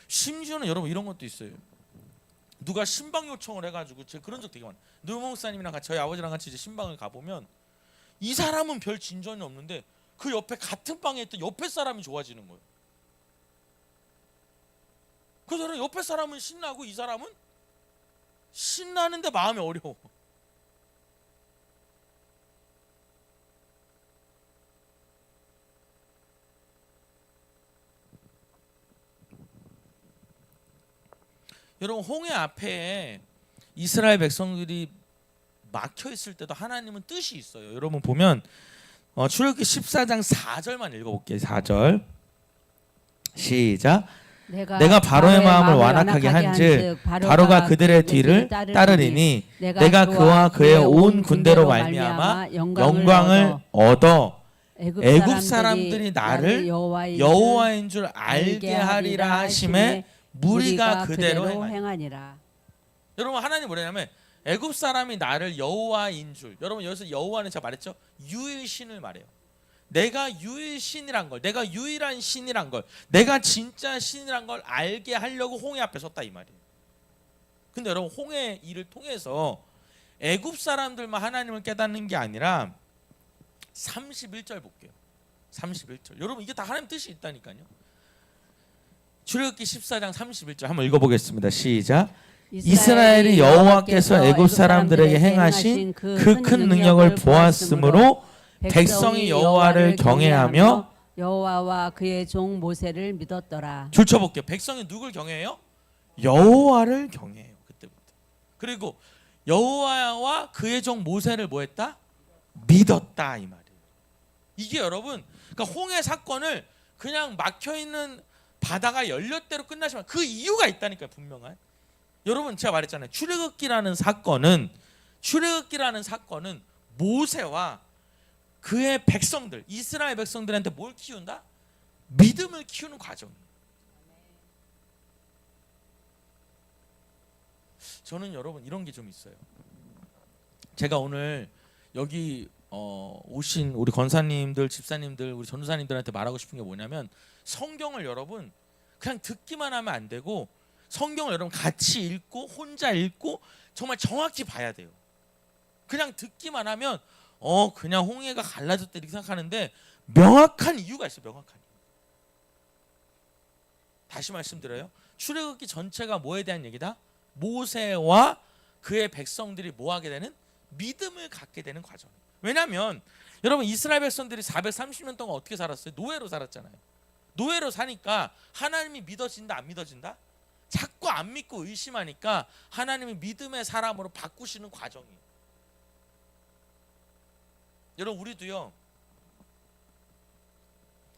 심지어는 여러분 이런 것도 있어요. 누가 신방 요청을 해가지고 제가 그런 적 되게 많아요. 누 목사님이랑 같이 저희 아버지랑 같이 이제 신방을 가보면 이 사람은 별 진전이 없는데 그 옆에 같은 방에 있던 옆에 사람이 좋아지는 거예요. 그래서 저는 옆에 사람은 신나고 이 사람은 신나는데 마음이 어려워. 여러분 홍해 앞에 이스라엘 백성들이 막혀 있을 때도 하나님은 뜻이 있어요. 여러분 보면 출애굽기 14장 4절만 읽어볼게요. 4절 시작. 내가 바로의 마음을 완악하게 한즉 바로가 그들의 뒤를 따르리니 내가 그와 그의 온 군대로 말미암아 영광을 얻어 애굽 사람들이 나를 여호와인 줄 알게 하리라 하심에 무리가 그대로 행하니라. 여러분 하나님 뭐냐면 애굽 사람이 나를 여호와인 줄. 여러분 여기서 여호와는 제가 말했죠. 유일신을 말해요. 내가 유일신이란 걸, 내가 유일한 신이란 걸, 내가 진짜 신이란 걸 알게 하려고 홍해 앞에 섰다 이 말이에요. 근데 여러분 홍해 일을 통해서 애굽 사람들만 하나님을 깨닫는 게 아니라 31절 볼게요. 31절. 여러분 이게 다 하나님 뜻이 있다니까요. 출애굽기 14장 31절 한번 읽어보겠습니다. 시작. 이스라엘이 여호와께서 애굽 사람들에게 행하신 그 큰 능력을 보았으므로 백성이 여호와를 경외하며 여호와와 그의 종 모세를 믿었더라. 줄쳐볼게요. 백성이 누굴 경외해요? 여호와를 경외해요. 그때부터. 그리고 여호와와 그의 종 모세를 뭐했다? 믿었다 이 말이에요. 이게 여러분 그러니까 홍해 사건을 그냥 막혀있는 바다가 열렸대로 끝나지만 그 이유가 있다니까요. 분명한. 여러분 제가 말했잖아요. 출애굽기라는 사건은 모세와 그의 백성들, 이스라엘 백성들한테 뭘 키운다? 믿음을 키우는 과정. 저는 여러분 이런 게 좀 있어요. 제가 오늘 여기 오신 우리 권사님들, 집사님들, 우리 전도사님들한테 말하고 싶은 게 뭐냐면, 성경을 여러분 그냥 듣기만 하면 안 되고, 성경을 여러분 같이 읽고 혼자 읽고 정말 정확히 봐야 돼요. 그냥 듣기만 하면 그냥 홍해가 갈라졌다 이렇게 생각하는데, 명확한 이유가 있어요. 명확한 이유. 다시 말씀드려요. 출애굽기 전체가 뭐에 대한 얘기다? 모세와 그의 백성들이 뭐 하게 되는? 믿음을 갖게 되는 과정. 왜냐하면 여러분 이스라엘 백성들이 430년 동안 어떻게 살았어요? 노예로 살았잖아요. 노예로 사니까 하나님이 믿어진다 안 믿어진다? 자꾸 안 믿고 의심하니까 하나님이 믿음의 사람으로 바꾸시는 과정이에요. 여러분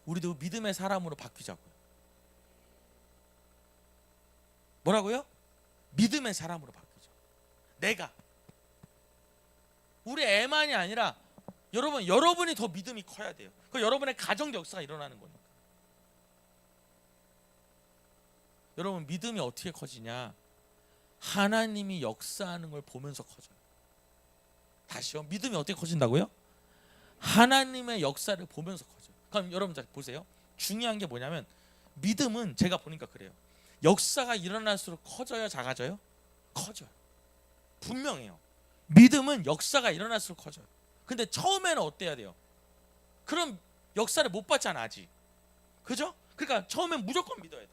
우리도 믿음의 사람으로 바뀌자고요. 뭐라고요? 믿음의 사람으로 바뀌자. 내가 우리 애만이 아니라 여러분이 더 믿음이 커야 돼요. 그 여러분의 가정 역사가 일어나는 거니까. 여러분 믿음이 어떻게 커지냐? 하나님이 역사하는 걸 보면서 커져요. 다시요. 믿음이 어떻게 커진다고요? 하나님의 역사를 보면서 커져요. 그럼 여러분 자 보세요. 중요한 게 뭐냐면, 믿음은 제가 보니까 그래요. 역사가 일어날수록 커져요, 작아져요? 커져요. 분명해요. 믿음은 역사가 일어날수록 커져요. 근데 처음에는 어때야 돼요? 그럼 역사를 못 봤잖아 아직. 그죠? 그러니까 처음엔 무조건 믿어야 돼.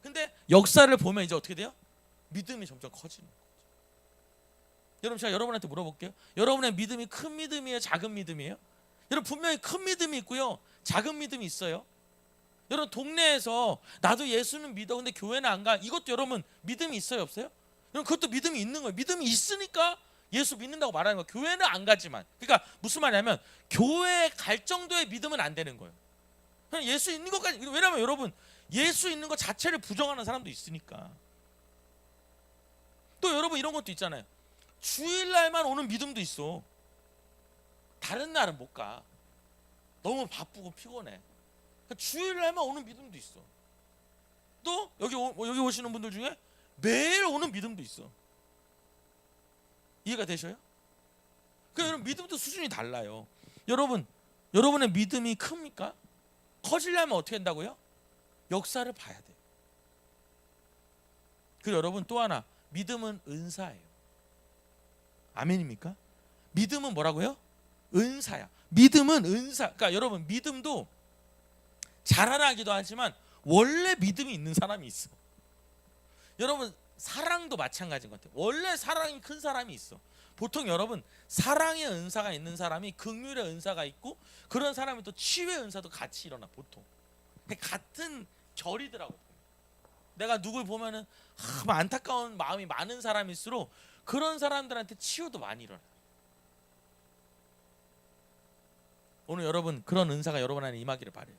근데 역사를 보면 이제 어떻게 돼요? 믿음이 점점 커지는 거죠. 여러분 제가 여러분한테 물어볼게요. 여러분의 믿음이 큰 믿음이에요? 작은 믿음이에요? 여러분 분명히 큰 믿음이 있고요, 작은 믿음이 있어요. 여러분 동네에서 나도 예수는 믿어 근데 교회는 안 가, 이것도 여러분 믿음이 있어요 없어요? 여러분 그것도 믿음이 있는 거예요. 믿음이 있으니까 예수 믿는다고 말하는 거예요. 교회는 안 가지만. 그러니까 무슨 말이냐면 교회에 갈 정도의 믿음은 안 되는 거예요. 그냥 예수 있는 것까지. 왜냐하면 여러분 예수 있는 것 자체를 부정하는 사람도 있으니까. 또 여러분 이런 것도 있잖아요. 주일날만 오는 믿음도 있어. 다른 날은 못 가. 너무 바쁘고 피곤해. 그러니까 주일날만 오는 믿음도 있어. 또 여기 오시는 분들 중에 매일 오는 믿음도 있어. 이해가 되셔요? 그러니까 여러분 믿음도 수준이 달라요. 여러분의 믿음이 큽니까? 커지려면 어떻게 한다고요? 역사를 봐야 돼요. 그리고 여러분 또 하나, 믿음은 은사예요. 아멘입니까? 믿음은 뭐라고요? 은사야. 믿음은 은사. 그러니까 여러분 믿음도 자라나기도 하지만 원래 믿음이 있는 사람이 있어. 여러분 사랑도 마찬가지인 것 같아요. 원래 사랑이 큰 사람이 있어. 보통 여러분 사랑의 은사가 있는 사람이 긍휼의 은사가 있고, 그런 사람이 또 치유의 은사도 같이 일어나. 보통 같은 결이더라고. 내가 누굴 보면은 안타까운 마음이 많은 사람일수록 그런 사람들한테 치유도 많이 일어나. 오늘 여러분 그런 은사가 여러분 안에 임하기를 바래요.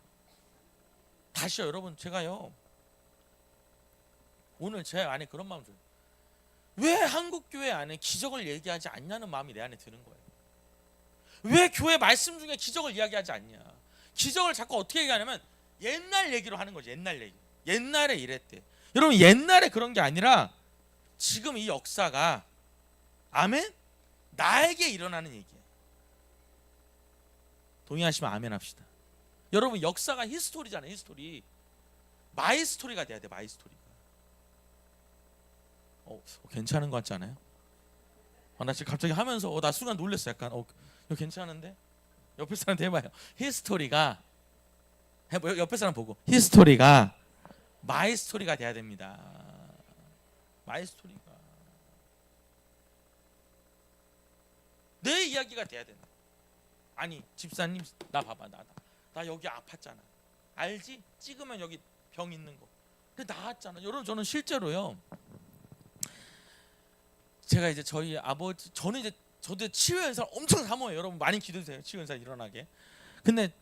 다시요 여러분, 제가요 오늘 제 안에 그런 마음 들어요. 왜 한국교회 안에 기적을 얘기하지 않냐는 마음이 내 안에 드는 거예요. 왜 교회 말씀 중에 기적을 이야기하지 않냐. 기적을 자꾸 어떻게 얘기하냐면 옛날 얘기로 하는 거지. 옛날 얘기. 옛날에 이랬대. 여러분 옛날에 그런 게 아니라 지금 이 역사가, 아멘? 나에게 일어나는 얘기예요. 동의하시면 아멘 합시다. 여러분 역사가 히스토리잖아요. 히스토리. 마이 스토리가 돼야 돼. 마이 스토리가. 괜찮은 것 같지 않아요? 나 지금 갑자기 하면서 나 순간 놀랐어. 약간 이거 괜찮은데? 옆에 사람한테 해봐요. 히스토리가, 옆에 사람 보고, 히스토리가 마이 스토리가 돼야 됩니다. 마이 스토리가 내 이야기가 돼야 된다. 아니 집사님 나 봐봐, 나 여기 아팠잖아. 알지? 찍으면 여기 병 있는 거. 근데 나았잖아. 여러분 저는 실제로요, 제가 이제 저희 아버지, 저는 이제 저도 치유의 은사를 엄청 사모해요. 여러분 많이 기도해주세요. 치유의 은사 일어나게. 근데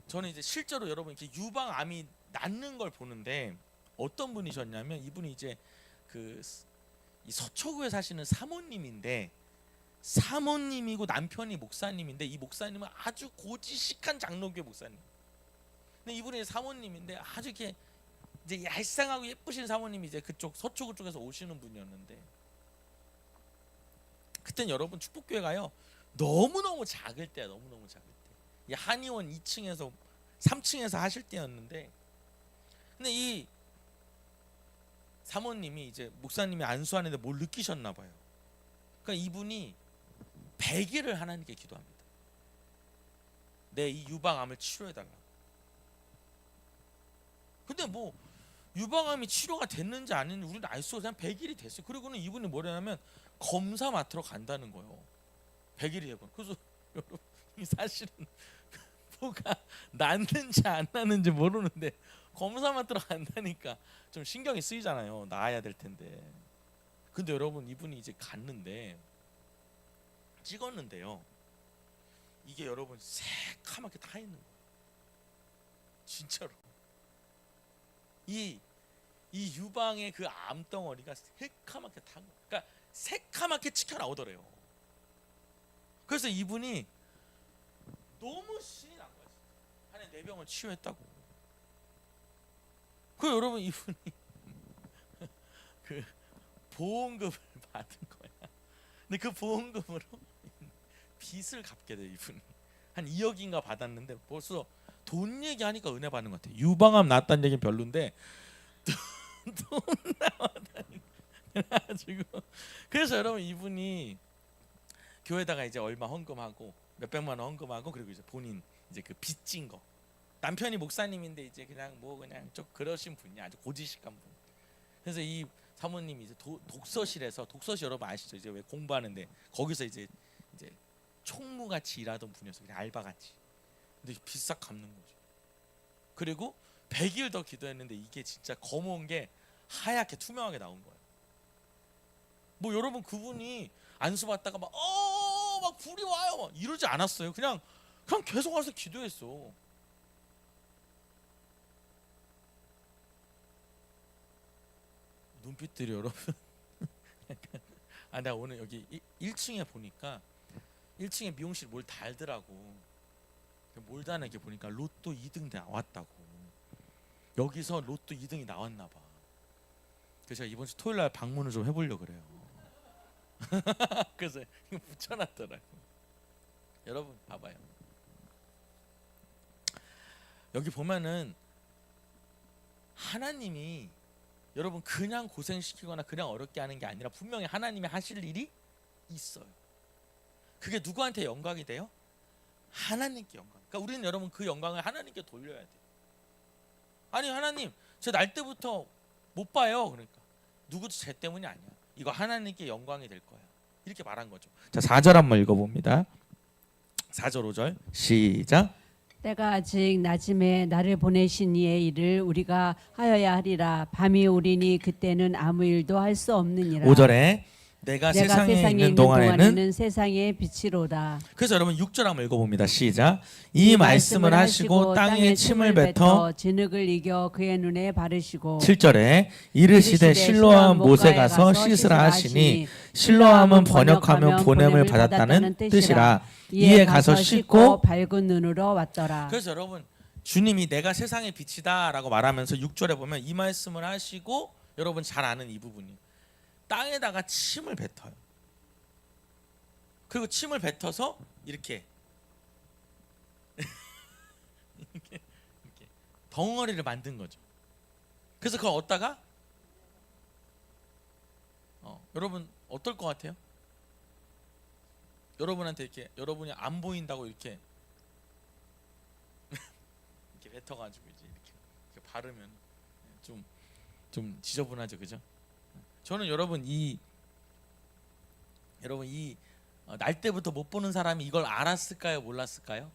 저는 이제 실제로 여러분 이렇게 유방암이 낫는 걸 보는데, 어떤 분이셨냐면 이분이 이제 이 서초구에 사시는 사모님인데, 사모님이고 남편이 목사님인데 이 목사님은 아주 고지식한 장로교회 목사님. 근데 이분이 사모님인데 아주 이렇게 이제 얄쌍하고 예쁘신 사모님이 이제 그쪽 서초 쪽에서 오시는 분이었는데 그땐 여러분 축복교회가요 너무너무 작을 때야. 너무너무 작을 때. 이 한의원 2층에서 3층에서 하실 때였는데 근데 이 사모님이 이제 목사님이 안수하는데 뭘 느끼셨나 봐요. 그러니까 이분이 100일을 하나님께 기도합니다. 내 이 유방암을 치료해달라. 근데 뭐 유방암이 치료가 됐는지 아닌지 우리는 알 수가 없어요. 그냥 100일이 됐어요. 그리고는 이분이 뭐냐면 검사 맡으러 간다는 거예요. 100일이 되고. 그래서 여러분 사실은 뭐가 낫는지 안 낫는지 모르는데 검사 맡으러 간다니까 좀 신경이 쓰이잖아요. 나아야 될 텐데. 근데 여러분 이분이 이제 갔는데 찍었는데요. 이게 여러분 새카맣게 타 있는 거예요. 진짜로. 이 유방의 그 암덩어리가 새카맣게 탄 거예요. 그러니까 새카맣게 찍혀 나오더래요. 그래서 이분이 너무 신이 난 거예요. 한해 4병을 치유했다고. 그 여러분 이분이 그 보험금을 받은 거야. 근데 그 보험금으로 빚을 갚게 돼 이분이. 한 2억인가 받았는데 벌써 돈 얘기하니까 은혜 받는 것 같아. 유방암 낫다는 얘기는 별론데 돈 나왔다니까. 그래가지고 그래서 여러분 이분이 교회다가 이제 얼마 헌금하고 몇백만 원 헌금하고 그리고 이제 본인 이제 그 빚진 거. 남편이 목사님인데 이제 그냥 뭐 그냥 좀 그러신 분이 아주 고지식한 분. 그래서 이 사모님이 이제 독서실에서 독서실 여러분 아시죠? 이제 왜 공부하는데 거기서 이제 총무같이 일하던 분이었어요. 그냥 알바같이. 근데 빚싹 갚는 거죠. 그리고 100일 더 기도했는데 이게 진짜 검은 게 하얗게 투명하게 나온 거예요. 뭐 여러분 그분이 안수 받다가 막 불이 와요 막 이러지 않았어요. 그냥 계속 와서 기도했어. 눈빛들이 여러분 내가 오늘 여기 1층에 보니까 1층에 미용실 뭘 달더라고. 뭘 다는 게 보니까 로또 2등 나왔다고. 여기서 로또 2등이 나왔나 봐. 그래서 제가 이번 주 토요일 날 방문을 좀 해보려고 그래요. 그래서 이거 붙여놨더라고. 여러분 봐봐요. 여기 보면은 하나님이 여러분 그냥 고생시키거나 그냥 어렵게 하는 게 아니라 분명히 하나님이 하실 일이 있어요. 그게 누구한테 영광이 돼요? 하나님께 영광. 그러니까 우리는 여러분 그 영광을 하나님께 돌려야 돼요. 아니 하나님 제 날 때부터 못 봐요. 그러니까 누구도 제 때문이 아니야. 이거 하나님께 영광이 될 거야. 이렇게 말한 거죠. 자 4절 한번 읽어봅니다. 4절 5절 시작. 때가 아직 낮음에 나를 보내신 이의 일을 우리가 하여야 하리라. 밤이 오리니 그때는 아무 일도 할 수 없느니라. 5절에 내가 세상에 있는 동안에는 세상의 빛이로다. 그래서 여러분 6절 한번 읽어봅니다. 시작. 이 말씀을 하시고 땅에 침을 뱉어 진흙을 이겨 그의 눈에 바르시고 7절에 이르시되 실로암 못에 가서 씻으라 하시니 실로암은 번역하면 보냄을 받았다는 뜻이라. 이에 가서 씻고 밝은 눈으로 왔더라. 그래서 여러분 주님이 내가 세상의 빛이다 라고 말하면서 6절에 보면 이 말씀을 하시고 여러분 잘 아는 이 부분이 땅에다가 침을 뱉어요. 그리고 침을 뱉어서 이렇게 덩어리를 만든 거죠. 그래서 그걸 얻다가 여러분 어떨 것 같아요? 여러분한테 이렇게 여러분이 안 보인다고 이렇게 이렇게 뱉어가지고 이제 이렇게 바르면 좀 지저분하죠, 그죠? 저는 여러분 이 날 때부터 못 보는 사람이 이걸 알았을까요, 몰랐을까요?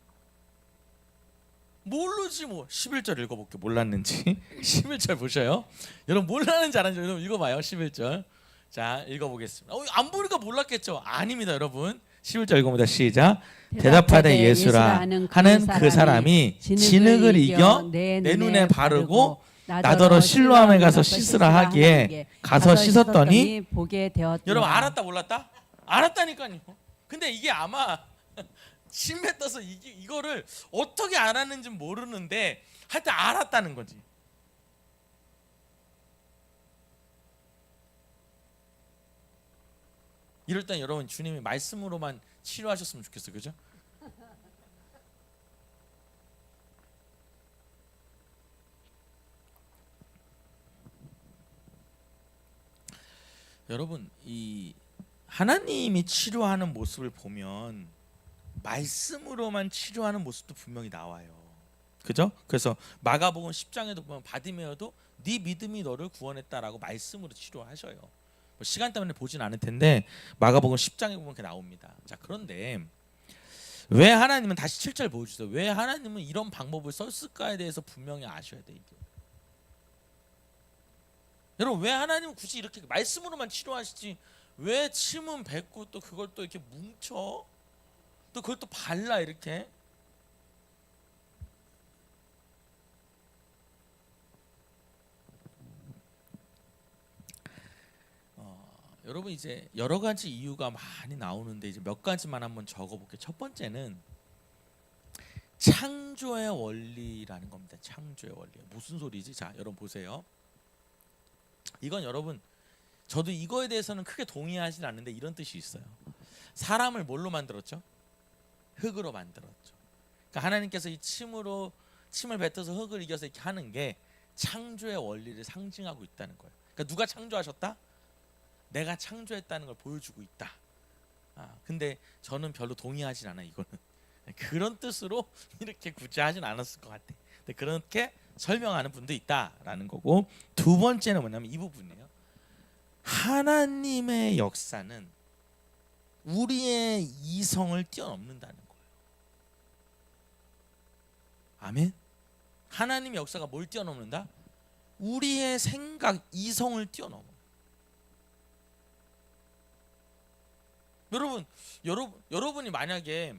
모르지 뭐. 11절 읽어볼게요. 몰랐는지 11절 보셔요. 여러분 몰랐는지 알았는지 여러분 읽어봐요. 11절. 자 읽어보겠습니다. 안 보니까 몰랐겠죠? 아닙니다, 여러분. 11절 읽어봅니다. 시작. 대답하되 예수라 하는 그 사람이 진흙을 이겨 내 눈에 바르고 나더러 실로암에 가서 씻으라 하기에 가서 씻었더니 보게 되었다. 여러분 알았다 몰랐다? 알았다니까요. 근데 이게 아마 침 뱉어서 이거를 어떻게 알았는지 모르는데 하여튼 알았다는 거지. 이럴 땐 여러분 주님이 말씀으로만 치료하셨으면 좋겠어요. 그죠? 여러분 이 하나님이 치료하는 모습을 보면 말씀으로만 치료하는 모습도 분명히 나와요. 그죠? 그래서 마가복음 10장에도 보면 바디메어도 네 믿음이 너를 구원했다라고 말씀으로 치료하셔요. 뭐 시간 때문에 보진 않을 텐데 마가복음 10장에 보면 그게 나옵니다. 자, 그런데 왜 하나님은 다시 7절 보여주세요. 왜 하나님은 이런 방법을 썼을까에 대해서 분명히 아셔야 돼. 이게. 여러분 왜 하나님은 굳이 이렇게 말씀으로만 치료하시지 왜 침은 뱉고 또 그걸 또 이렇게 뭉쳐 또 그걸 또 발라 이렇게. 여러분 이제 여러 가지 이유가 많이 나오는데 이제 몇 가지만 한번 적어볼게요. 첫 번째는 창조의 원리라는 겁니다. 창조의 원리. 무슨 소리지? 자, 여러분 보세요. 이건 여러분 저도 이거에 대해서는 크게 동의하진 않는데 이런 뜻이 있어요. 사람을 뭘로 만들었죠? 흙으로 만들었죠. 그러니까 하나님께서 이 침을 뱉어서 흙을 이겨서 이렇게 하는 게 창조의 원리를 상징하고 있다는 거예요. 그러니까 누가 창조하셨다? 내가 창조했다는 걸 보여주고 있다. 근데 저는 별로 동의하진 않아요. 이거는 그런 뜻으로 이렇게 굳이 하진 않았을 것 같아. 근데 그렇게 설명하는 분도 있다라는 거고, 두 번째는 뭐냐면 이 부분이에요. 하나님의 역사는 우리의 이성을 뛰어넘는다는 거예요. 아멘. 하나님의 역사가 뭘 뛰어넘는다? 우리의 생각, 이성을 뛰어넘어. 여러분이 만약에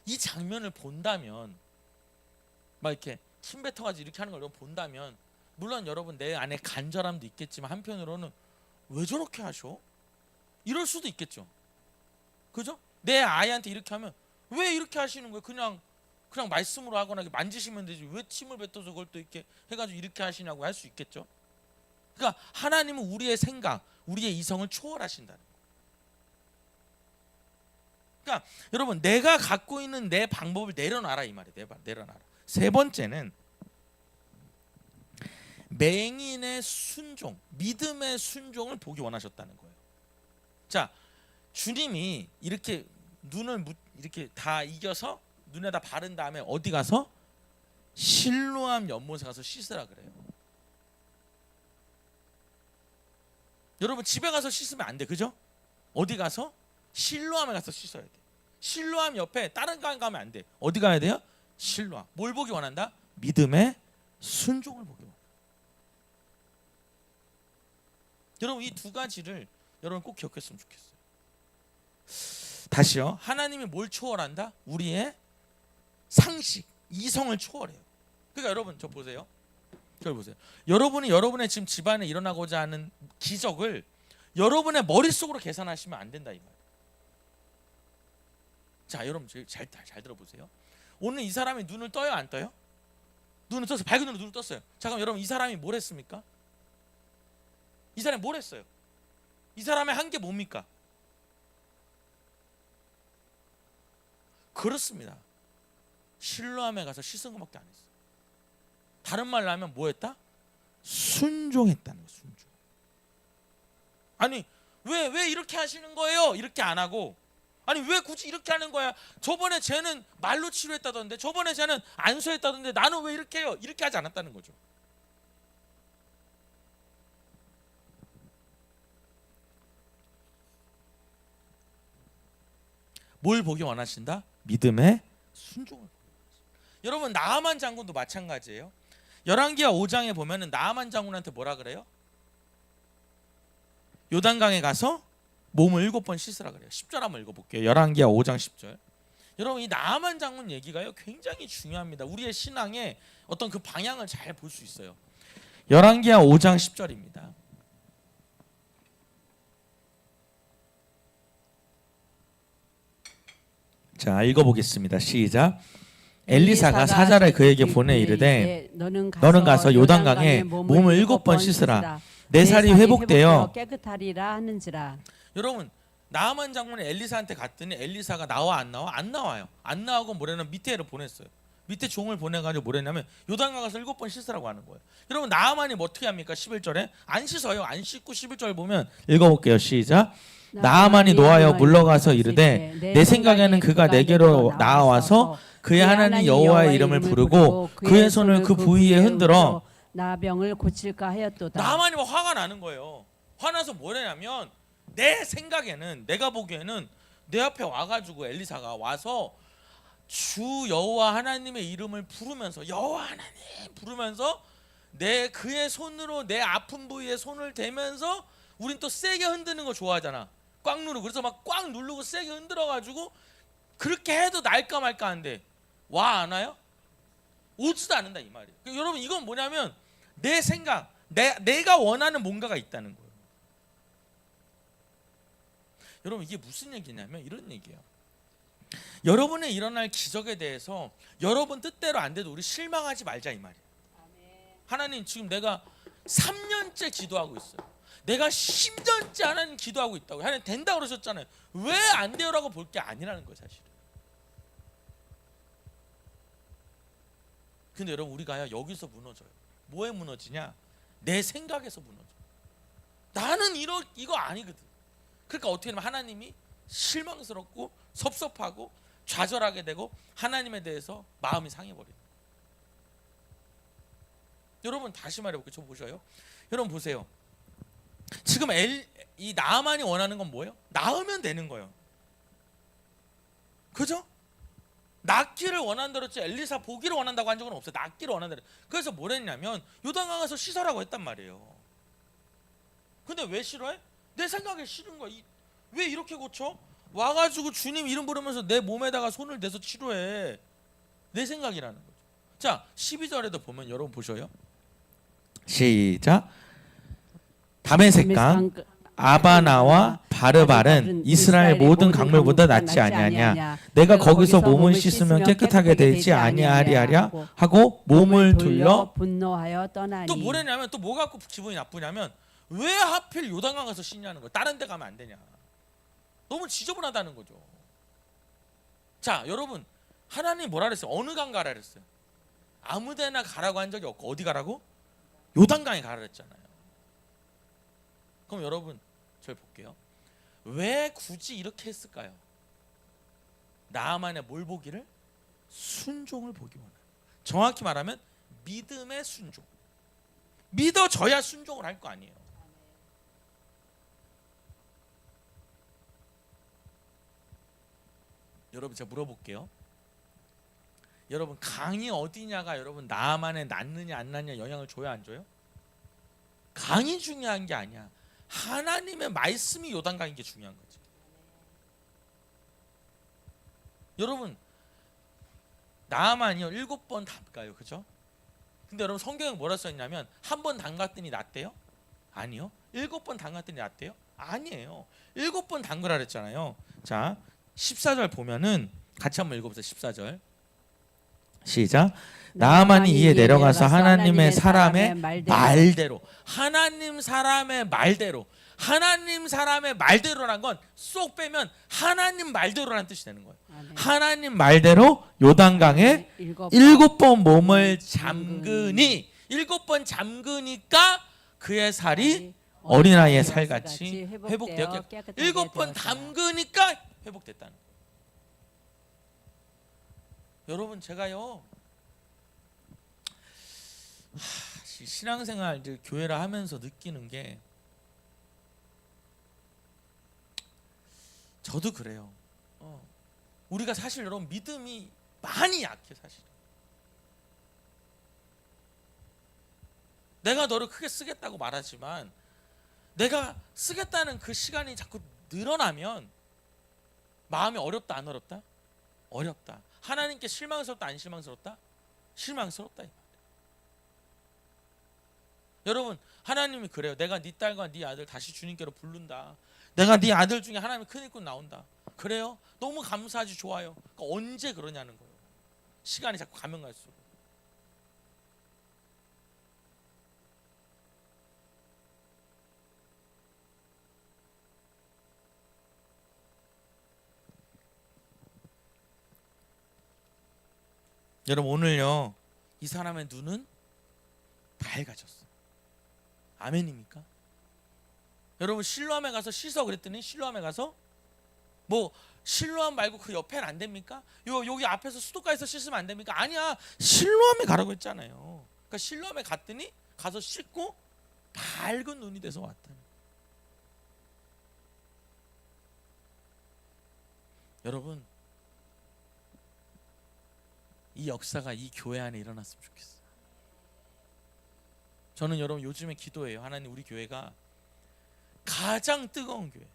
이 장면을 본다면 막 이렇게 침 뱉어가지고 이렇게 하는 걸 본다면 물론 여러분 내 안에 간절함도 있겠지만 한편으로는 왜 저렇게 하셔? 이럴 수도 있겠죠. 그죠? 내 아이한테 이렇게 하면 왜 이렇게 하시는 거예요? 그냥 말씀으로 하거나 만지시면 되지 왜 침을 뱉어서 그걸 또 이렇게 해가지고 이렇게 하시냐고 할 수 있겠죠. 그러니까 하나님은 우리의 생각, 우리의 이성을 초월하신다는 거예요. 그러니까 여러분 내가 갖고 있는 내 방법을 내려놔라 이 말이에요. 내려놔라. 세 번째는 맹인의 순종, 믿음의 순종을 보기 원하셨다는 거예요. 자, 주님이 이렇게 눈을 이렇게 다 이겨서 눈에다 바른 다음에 어디 가서 실로암 연못에 가서 씻으라 그래요. 여러분 집에 가서 씻으면 안 돼, 그죠? 어디 가서 실로암에 가서 씻어야 돼. 실로암 옆에 다른 강 가면 안 돼. 어디 가야 돼요? 실로암. 뭘 보기 원한다? 믿음의 순종을 보기 원한다. 여러분 이 두 가지를 여러분 꼭 기억했으면 좋겠어요. 다시요. 하나님이 뭘 초월한다? 우리의 상식, 이성을 초월해요. 그러니까 여러분 저 보세요. 저를 보세요. 여러분이 여러분의 지금 집안에 일어나고자 하는 기적을 여러분의 머릿속으로 계산하시면 안 된다 이 말이에요. 자, 여러분 잘 들어보세요. 오늘 이 사람이 눈을 떠요, 안 떠요? 눈을 떠서 밝은 눈을 떴어요. 자, 그럼 여러분 이 사람이 뭘 했습니까? 이 사람이 뭘 했어요? 이 사람의 한 게 뭡니까? 그렇습니다. 실로암에 가서 씻은 것밖에 안 했어요. 다른 말로 하면 뭐 했다? 순종했다는 거예요. 순종. 아니 왜 이렇게 하시는 거예요? 이렇게 안 하고 아니 왜 굳이 이렇게 하는 거야? 저번에 쟤는 말로 치료했다던데 저번에 쟤는 안수했다던데 나는 왜 이렇게 해요? 이렇게 하지 않았다는 거죠. 뭘 보기 원하신다? 믿음의 순종을. 여러분 나아만 장군도 마찬가지예요. 열왕기하 5장에 보면은 나아만 장군한테 뭐라 그래요? 요단강에 가서 몸을 7번 씻으라 그래요. 10절 한번 읽어볼게요. 열왕기하 5장 10절. 여러분 이 나아만 장군 얘기가요 굉장히 중요합니다. 우리의 신앙의 어떤 그 방향을 잘 볼 수 있어요. 열왕기하 5장 10절입니다. 자, 읽어보겠습니다. 시작. 엘리사가 사자를 그에게 보내 이르되 너는 가서 요단강에 몸을 7번 씻으라. 내 살이 회복되어 깨끗하리라 하는지라. 여러분, 나아만 장군이 엘리사한테 갔더니 엘리사가 나와 안 나와? 안 나와요. 안 나오고 뭐래냐면 밑에를 보냈어요. 밑에 종을 보내가지고 뭐랬냐면 요단강 가서 7번 씻으라고 하는 거예요. 여러분, 나아만이 뭐 어떻게 합니까? 11절에 안 씻어요. 안 씻고 11절 보면 읽어볼게요. 시작. 나아만이 노하여 물러가서 이르되 내 생각에는 그가 내게로 나와서 그의 하나님 여호와의 이름을 부르고 그의 손을 그 부위에 흔들어 나병을 고칠까 하였도다. 나아만이 막 화가 나는 거예요. 화나서 뭐냐면 내 생각에는, 내가 보기에는 내 앞에 와가지고 엘리사가 와서 주 여호와 하나님의 이름을 부르면서 여호와 하나님 부르면서 내 그의 손으로 내 아픈 부위에 손을 대면서 우린 또 세게 흔드는 거 좋아하잖아. 꽉 누르고. 그래서 막 꽉 누르고 세게 흔들어가지고 그렇게 해도 날까 말까 한데 와 안 와요? 오지도 않는다 이 말이에요. 그러니까 여러분, 이건 뭐냐면 내 생각, 내가 원하는 뭔가가 있다는 거예요. 여러분, 이게 무슨 얘기냐면 이런 얘기예요. 여러분의 일어날 기적에 대해서 여러분 뜻대로 안 돼도 우리 실망하지 말자 이 말이에요. 하나님, 지금 내가 3년째 기도하고 있어요. 내가 10년째 하나님 기도하고 있다고. 하나님 된다 그러셨잖아요. 왜 안 돼요라고 볼 게 아니라는 거예요, 사실은. 근데 여러분, 우리가 여기서 무너져요. 뭐에 무너지냐? 내 생각에서 무너져. 나는 이거 아니거든. 그러니까 어떻게 하면 하나님이 실망스럽고 섭섭하고 좌절하게 되고 하나님에 대해서 마음이 상해버려요. 여러분, 다시 말해볼게요. 저 보셔요. 여러분 보세요. 지금 이 나아만이 원하는 건 뭐예요? 나으면 되는 거예요. 그죠? 낫기를 원한다랬지 엘리사 보기를 원한다고 한 적은 없어요. 낫기를 원한다. 그래서 뭘 했냐면 요단강 가서 씻으라고 했단 말이에요. 근데 왜 싫어해? 내 생각에 싫은 거야. 왜 이렇게 고쳐? 와가지고 주님 이름 부르면서 내 몸에다가 손을 대서 치료해. 내 생각이라는 거죠. 자, 12절에도 보면 여러분 보셔요. 시작. 다메섹강 아바나와 바르발은 이스라엘 모든 강물보다 낫지 아니하냐. 내가 거기서 몸을 씻으면 깨끗하게 되지 아니하리하랴 하고 몸을 둘러 분노하여 떠나니. 또 뭐랬냐면 또 뭐 갖고 기분이 나쁘냐면 왜 하필 요단강 가서 씻냐는 거야. 다른 데 가면 안 되냐. 너무 지저분하다는 거죠. 자, 여러분, 하나님 뭐라 그랬어요? 어느 강 가라 그랬어요? 아무 데나 가라고 한 적이 없고 어디 가라고? 요단강에 가라 그랬잖아요. 그럼 여러분, 저희 볼게요. 왜 굳이 이렇게 했을까요? 나만의 뭘 보기를? 순종을 보기 원해요. 정확히 말하면 믿음의 순종. 믿어져야 순종을 할 거 아니에요. 여러분, 제가 물어볼게요. 여러분, 강이 어디냐가 여러분 나만의 낫느냐 안 낫느냐 영향을 줘요 안 줘요? 강이 중요한 게 아니야. 하나님의 말씀이 요단강인 게 중요한 거지. 여러분, 나만이요 7번 담가요, 그죠? 근데 여러분, 성경에 뭐라 써있냐면 한 번 담갔더니 낫대요? 아니요. 7번 담갔더니 낫대요? 아니에요. 7번 담그라 그랬잖아요. 자, 14절 보면은 같이 한번 읽어보세요. 14절 시작. 나아만이 이에 내려가서 하나님의 사람의 말대로, 하나님 사람의 말대로, 하나님 사람의 말대로란 건 쏙 빼면 하나님 말대로라는 뜻이 되는 거예요. 하나님 말대로 요단강에 7번 몸을 잠그니, 7번 잠그니까 그의 살이 어린아이의 살같이 회복되었겠고, 7번 담그니까 회복됐다는 거예요. 여러분, 제가요 신앙생활 교회를 하면서 느끼는 게, 저도 그래요. 우리가 사실 여러분 믿음이 많이 약해. 사실 내가 너를 크게 쓰겠다고 말하지만 내가 쓰겠다는 그 시간이 자꾸 늘어나면 마음이 어렵다 안 어렵다? 어렵다. 하나님께 실망스럽다 안 실망스럽다? 실망스럽다. 여러분, 하나님이 그래요. 내가 네 딸과 네 아들 다시 주님께로 부른다. 내가 네 아들 중에 하나님이 큰 일꾼 나온다. 그래요? 너무 감사하지, 좋아요. 그러니까 언제 그러냐는 거예요. 시간이 자꾸 가면 갈수록. 여러분 오늘요, 이 사람의 눈은 밝아졌어요. 아멘입니까? 여러분 실로암에 가서 씻어 그랬더니 실로암에 가서 뭐 실로암 말고 그 옆에는 안 됩니까? 여기 앞에서 수도가에서 씻으면 안 됩니까? 아니야, 실로암에 가라고 했잖아요. 그러니까 실로암에 갔더니 가서 씻고 밝은 눈이 돼서 왔다. 여러분 이 역사가 이 교회 안에 일어났으면 좋겠어요. 저는 여러분 요즘에 기도해요. 하나님, 우리 교회가 가장 뜨거운 교회,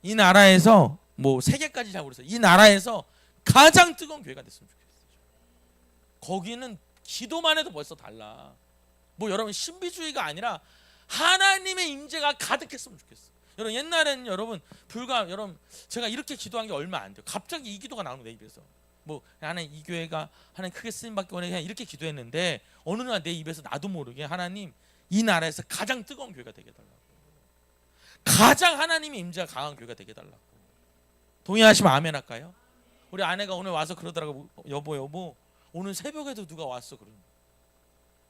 이 나라에서 뭐 세계까지 잘 모르겠어요. 이 나라에서 가장 뜨거운 교회가 됐으면 좋겠어요. 거기는 기도만 해도 벌써 달라. 뭐 여러분 신비주의가 아니라 하나님의 임재가 가득했으면 좋겠어요. 여러분 옛날에는 여러분 여러분 제가 이렇게 기도한 게 얼마 안 돼요. 갑자기 이 기도가 나오는 내 입에서. 뭐 하나님, 이 교회가 하나님 크게 쓰임 받기 원해, 그냥 이렇게 기도했는데 어느 날 내 입에서 나도 모르게 하나님, 이 나라에서 가장 뜨거운 교회가 되게 달라고, 가장 하나님의 임재가 강한 교회가 되게 달라고. 동의하시면 아멘 할까요? 우리 아내가 오늘 와서 그러더라고. 여보 오늘 새벽에도 누가 왔어. 그러는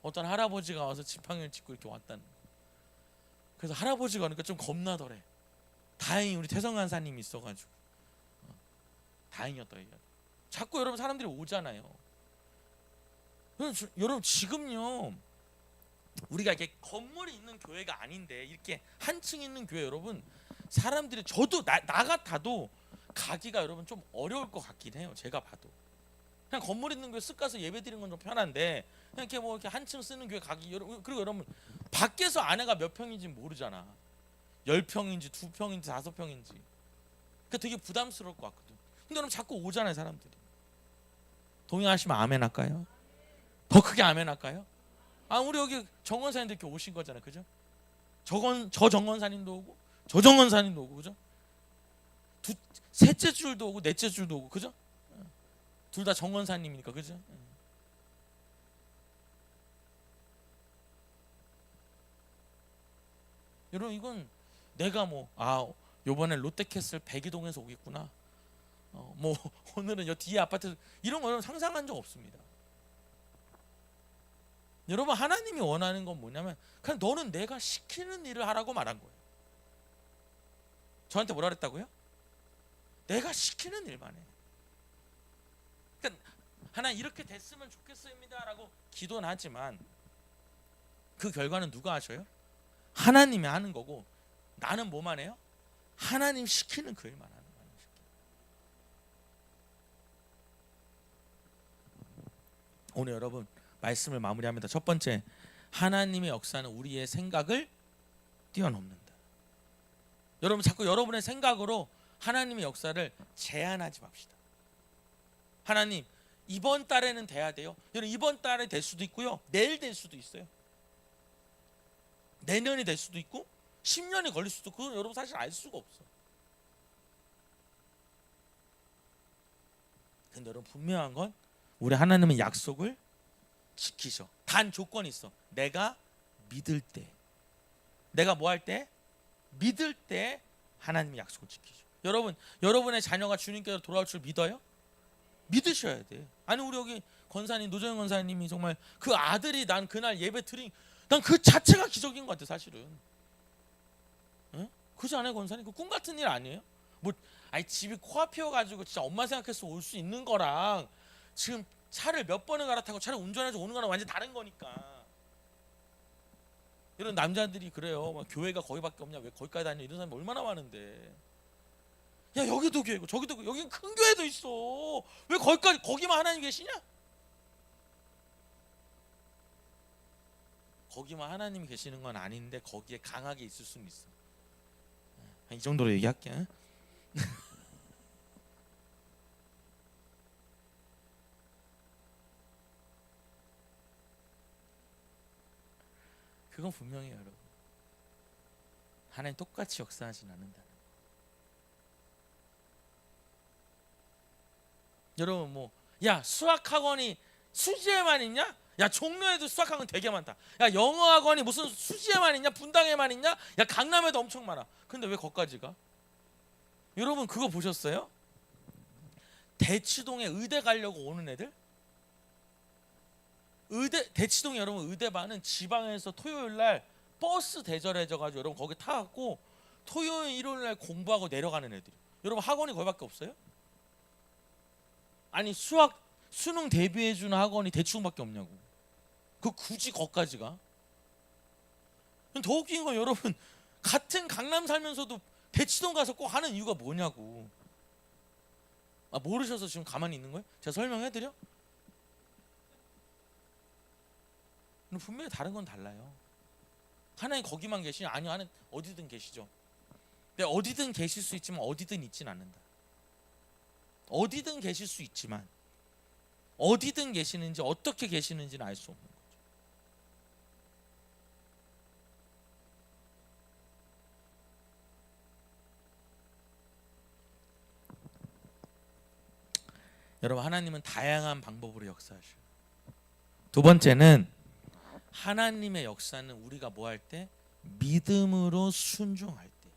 어떤 할아버지가 와서 지팡이를 짚고 이렇게 왔다는 거예요. 그래서 할아버지가 오니까 좀 겁나더래. 다행히 우리 태성 간사님이 있어가지고 다행이었다. 자꾸 여러분 사람들이 오잖아요. 여러분 지금요, 우리가 이렇게 건물이 있는 교회가 아닌데 이렇게 한층 있는 교회, 여러분 사람들이, 저도 나 같아도 가기가 여러분 좀 어려울 것 같긴 해요. 제가 봐도 그냥 건물 있는 교회 쓱 가서 예배 드리는 건 좀 편한데, 그냥 이렇게 뭐 이렇게 한층 쓰는 교회 가기, 그리고 여러분 밖에서 안에가 몇 평인지 모르잖아. 10평인지 2평인지 5평인지. 그러니까 되게 부담스러울 것 같거든. 근데 여러분 자꾸 오잖아요, 사람들이. 동의하시면 아멘 할까요? 더 크게 아멘 할까요? 우리 여기 정원사님들 이렇게 오신 거잖아요, 그죠? 저 정원사님도 오고 저 정원사님도 오고, 그죠? 셋째 줄도 오고 넷째 줄도 오고, 그죠? 둘 다 정원사님이니까, 그죠? 여러분 이건 내가 요번에 롯데캐슬 백이동에서 오겠구나, 뭐 오늘은 여 뒤에 아파트, 이런 거는 상상한 적 없습니다. 여러분 하나님이 원하는 건 뭐냐면 그냥 너는 내가 시키는 일을 하라고 말한 거예요. 저한테 뭐라 그랬다고요? 내가 시키는 일만 해. 그러니까 하나님 이렇게 됐으면 좋겠습니다 라고 기도는 하지만 그 결과는 누가 하셔요? 하나님이 하는 거고, 나는 뭐만 해요? 하나님 시키는 그 일만 하는 거예요. 오늘 여러분 말씀을 마무리합니다. 첫 번째, 하나님의 역사는 우리의 생각을 뛰어넘는다. 여러분 자꾸 여러분의 생각으로 하나님의 역사를 제한하지 맙시다. 하나님 이번 달에는 돼야 돼요. 여러분 이번 달에 될 수도 있고요, 내일 될 수도 있어요, 내년이 될 수도 있고 10년이 걸릴 수도 있고, 그건 여러분 사실 알 수가 없어. 근데 여러분 분명한 건 우리 하나님은 약속을 지키셔. 단 조건이 있어. 내가 믿을 때, 내가 뭐 할 때? 믿을 때 하나님이 약속을 지키셔. 여러분의 자녀가 주님께로 돌아올 줄 믿어요? 믿으셔야 돼. 아니 우리 여기 권사님, 노정현 권사님이 정말 그 아들이, 난 그날 예배 드린, 난 그 자체가 기적인 것 같아 사실은. 응? 그지 않아요 권사님? 그 꿈 같은 일 아니에요? 집이 코앞이어가지고 진짜 엄마 생각해서 올 수 있는 거랑 지금 차를 몇 번을 갈아타고 차를 운전해서 오는 거랑 완전 다른 거니까. 이런 남자들이 그래요. 교회가 거기밖에 없냐, 왜 거기까지 다니냐, 이런 사람이 얼마나 많은데. 야 여기도 교회고 저기도 교회, 여긴 큰 교회도 있어. 왜 거기만 하나님 계시냐? 거기만 하나님이 계시는 건 아닌데 거기에 강하게 있을 수는 있어. 이 정도로 얘기할게. 그건 분명해요 여러분. 하나님 똑같이 역사하진 않는다. 여러분 뭐 야 수학학원이 수지에만 있냐? 야 종로에도 수학학원 되게 많다. 야 영어학원이 무슨 수지에만 있냐? 분당에만 있냐? 야 강남에도 엄청 많아. 근데 왜 거기까지 가? 여러분 그거 보셨어요? 대치동에 의대 가려고 오는 애들? 대치동에 여러분 의대반은 지방에서 토요일 날 버스 대절해져 가지고 여러분 거기 타갖고 토요일 일요일 날 공부하고 내려가는 애들이. 여러분 학원이 거기밖에 없어요? 아니 수능 대비해 주는 학원이 대치동밖에 없냐고. 그 굳이 거기까지 가? 더 웃긴 건 여러분 같은 강남 살면서도 대치동 가서 꼭 하는 이유가 뭐냐고. 아 모르셔서 지금 가만히 있는 거예요? 제가 설명해드려? 분명히 다른 건 달라요. 하나님 거기만 계시냐? 아니요, 하나님 어디든 계시죠. 근데 어디든 계실 수 있지만 어디든 있진 않는다. 어디든 계실 수 있지만 어디든 계시는지 어떻게 계시는지는 알 수 없는 거죠. 여러분 하나님은 다양한 방법으로 역사하셔요. 두 번째는 하나님의 역사는 우리가 뭐 할 때? 믿음으로 순종할 때.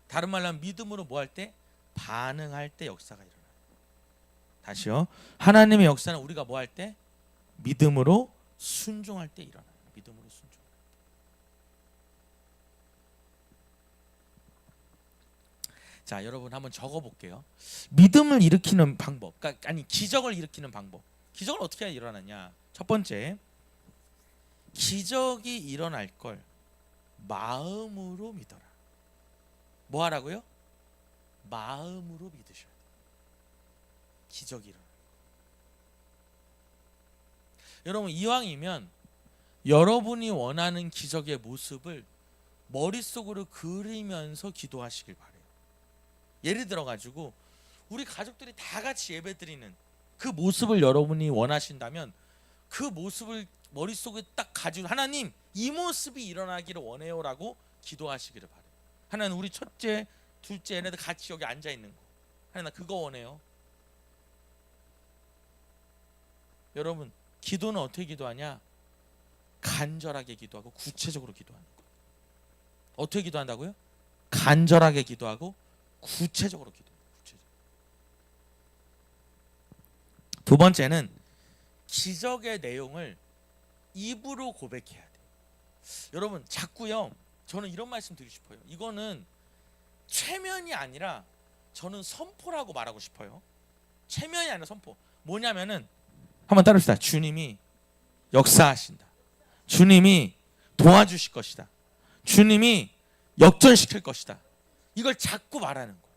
다른 말로 하면 믿음으로 뭐 할 때? 반응할 때 역사가 일어나요. 다시요. 하나님의 역사는 우리가 뭐 할 때? 믿음으로 순종할 때 일어나요. 믿음으로 순종. 자, 여러분 한번 적어 볼게요. 믿음을 일으키는 방법. 아니 기적을 일으키는 방법. 기적은 어떻게 일어나냐? 첫 번째, 기적이 일어날 걸 마음으로 믿어라. 뭐 하라고요? 마음으로 믿으셔야 돼요. 기적이 일어나요. 여러분 이왕이면 여러분이 원하는 기적의 모습을 머릿속으로 그리면서 기도하시길 바래요. 예를 들어 가지고 우리 가족들이 다 같이 예배드리는 그 모습을 여러분이 원하신다면 그 모습을 머릿속에 딱 가지고 하나님 이 모습이 일어나기를 원해요라고 기도하시기를 바래요. 하나님 우리 첫째, 둘째 얘네들 같이 여기 앉아 있는 거. 하나님 나 그거 원해요. 여러분 기도는 어떻게 기도하냐? 간절하게 기도하고 구체적으로 기도하는 거예요. 어떻게 기도한다고요? 간절하게 기도하고 구체적으로 기도해요. 구체적으로. 두 번째는 기적의 내용을 입으로 고백해야 돼요. 여러분 자꾸요 저는 이런 말씀 드리고 싶어요. 이거는 최면이 아니라 저는 선포라고 말하고 싶어요. 최면이 아니라 선포. 뭐냐면은 한번 따라합시다. 주님이 역사하신다. 주님이 도와주실 것이다. 주님이 역전시킬 것이다. 이걸 자꾸 말하는 거예요.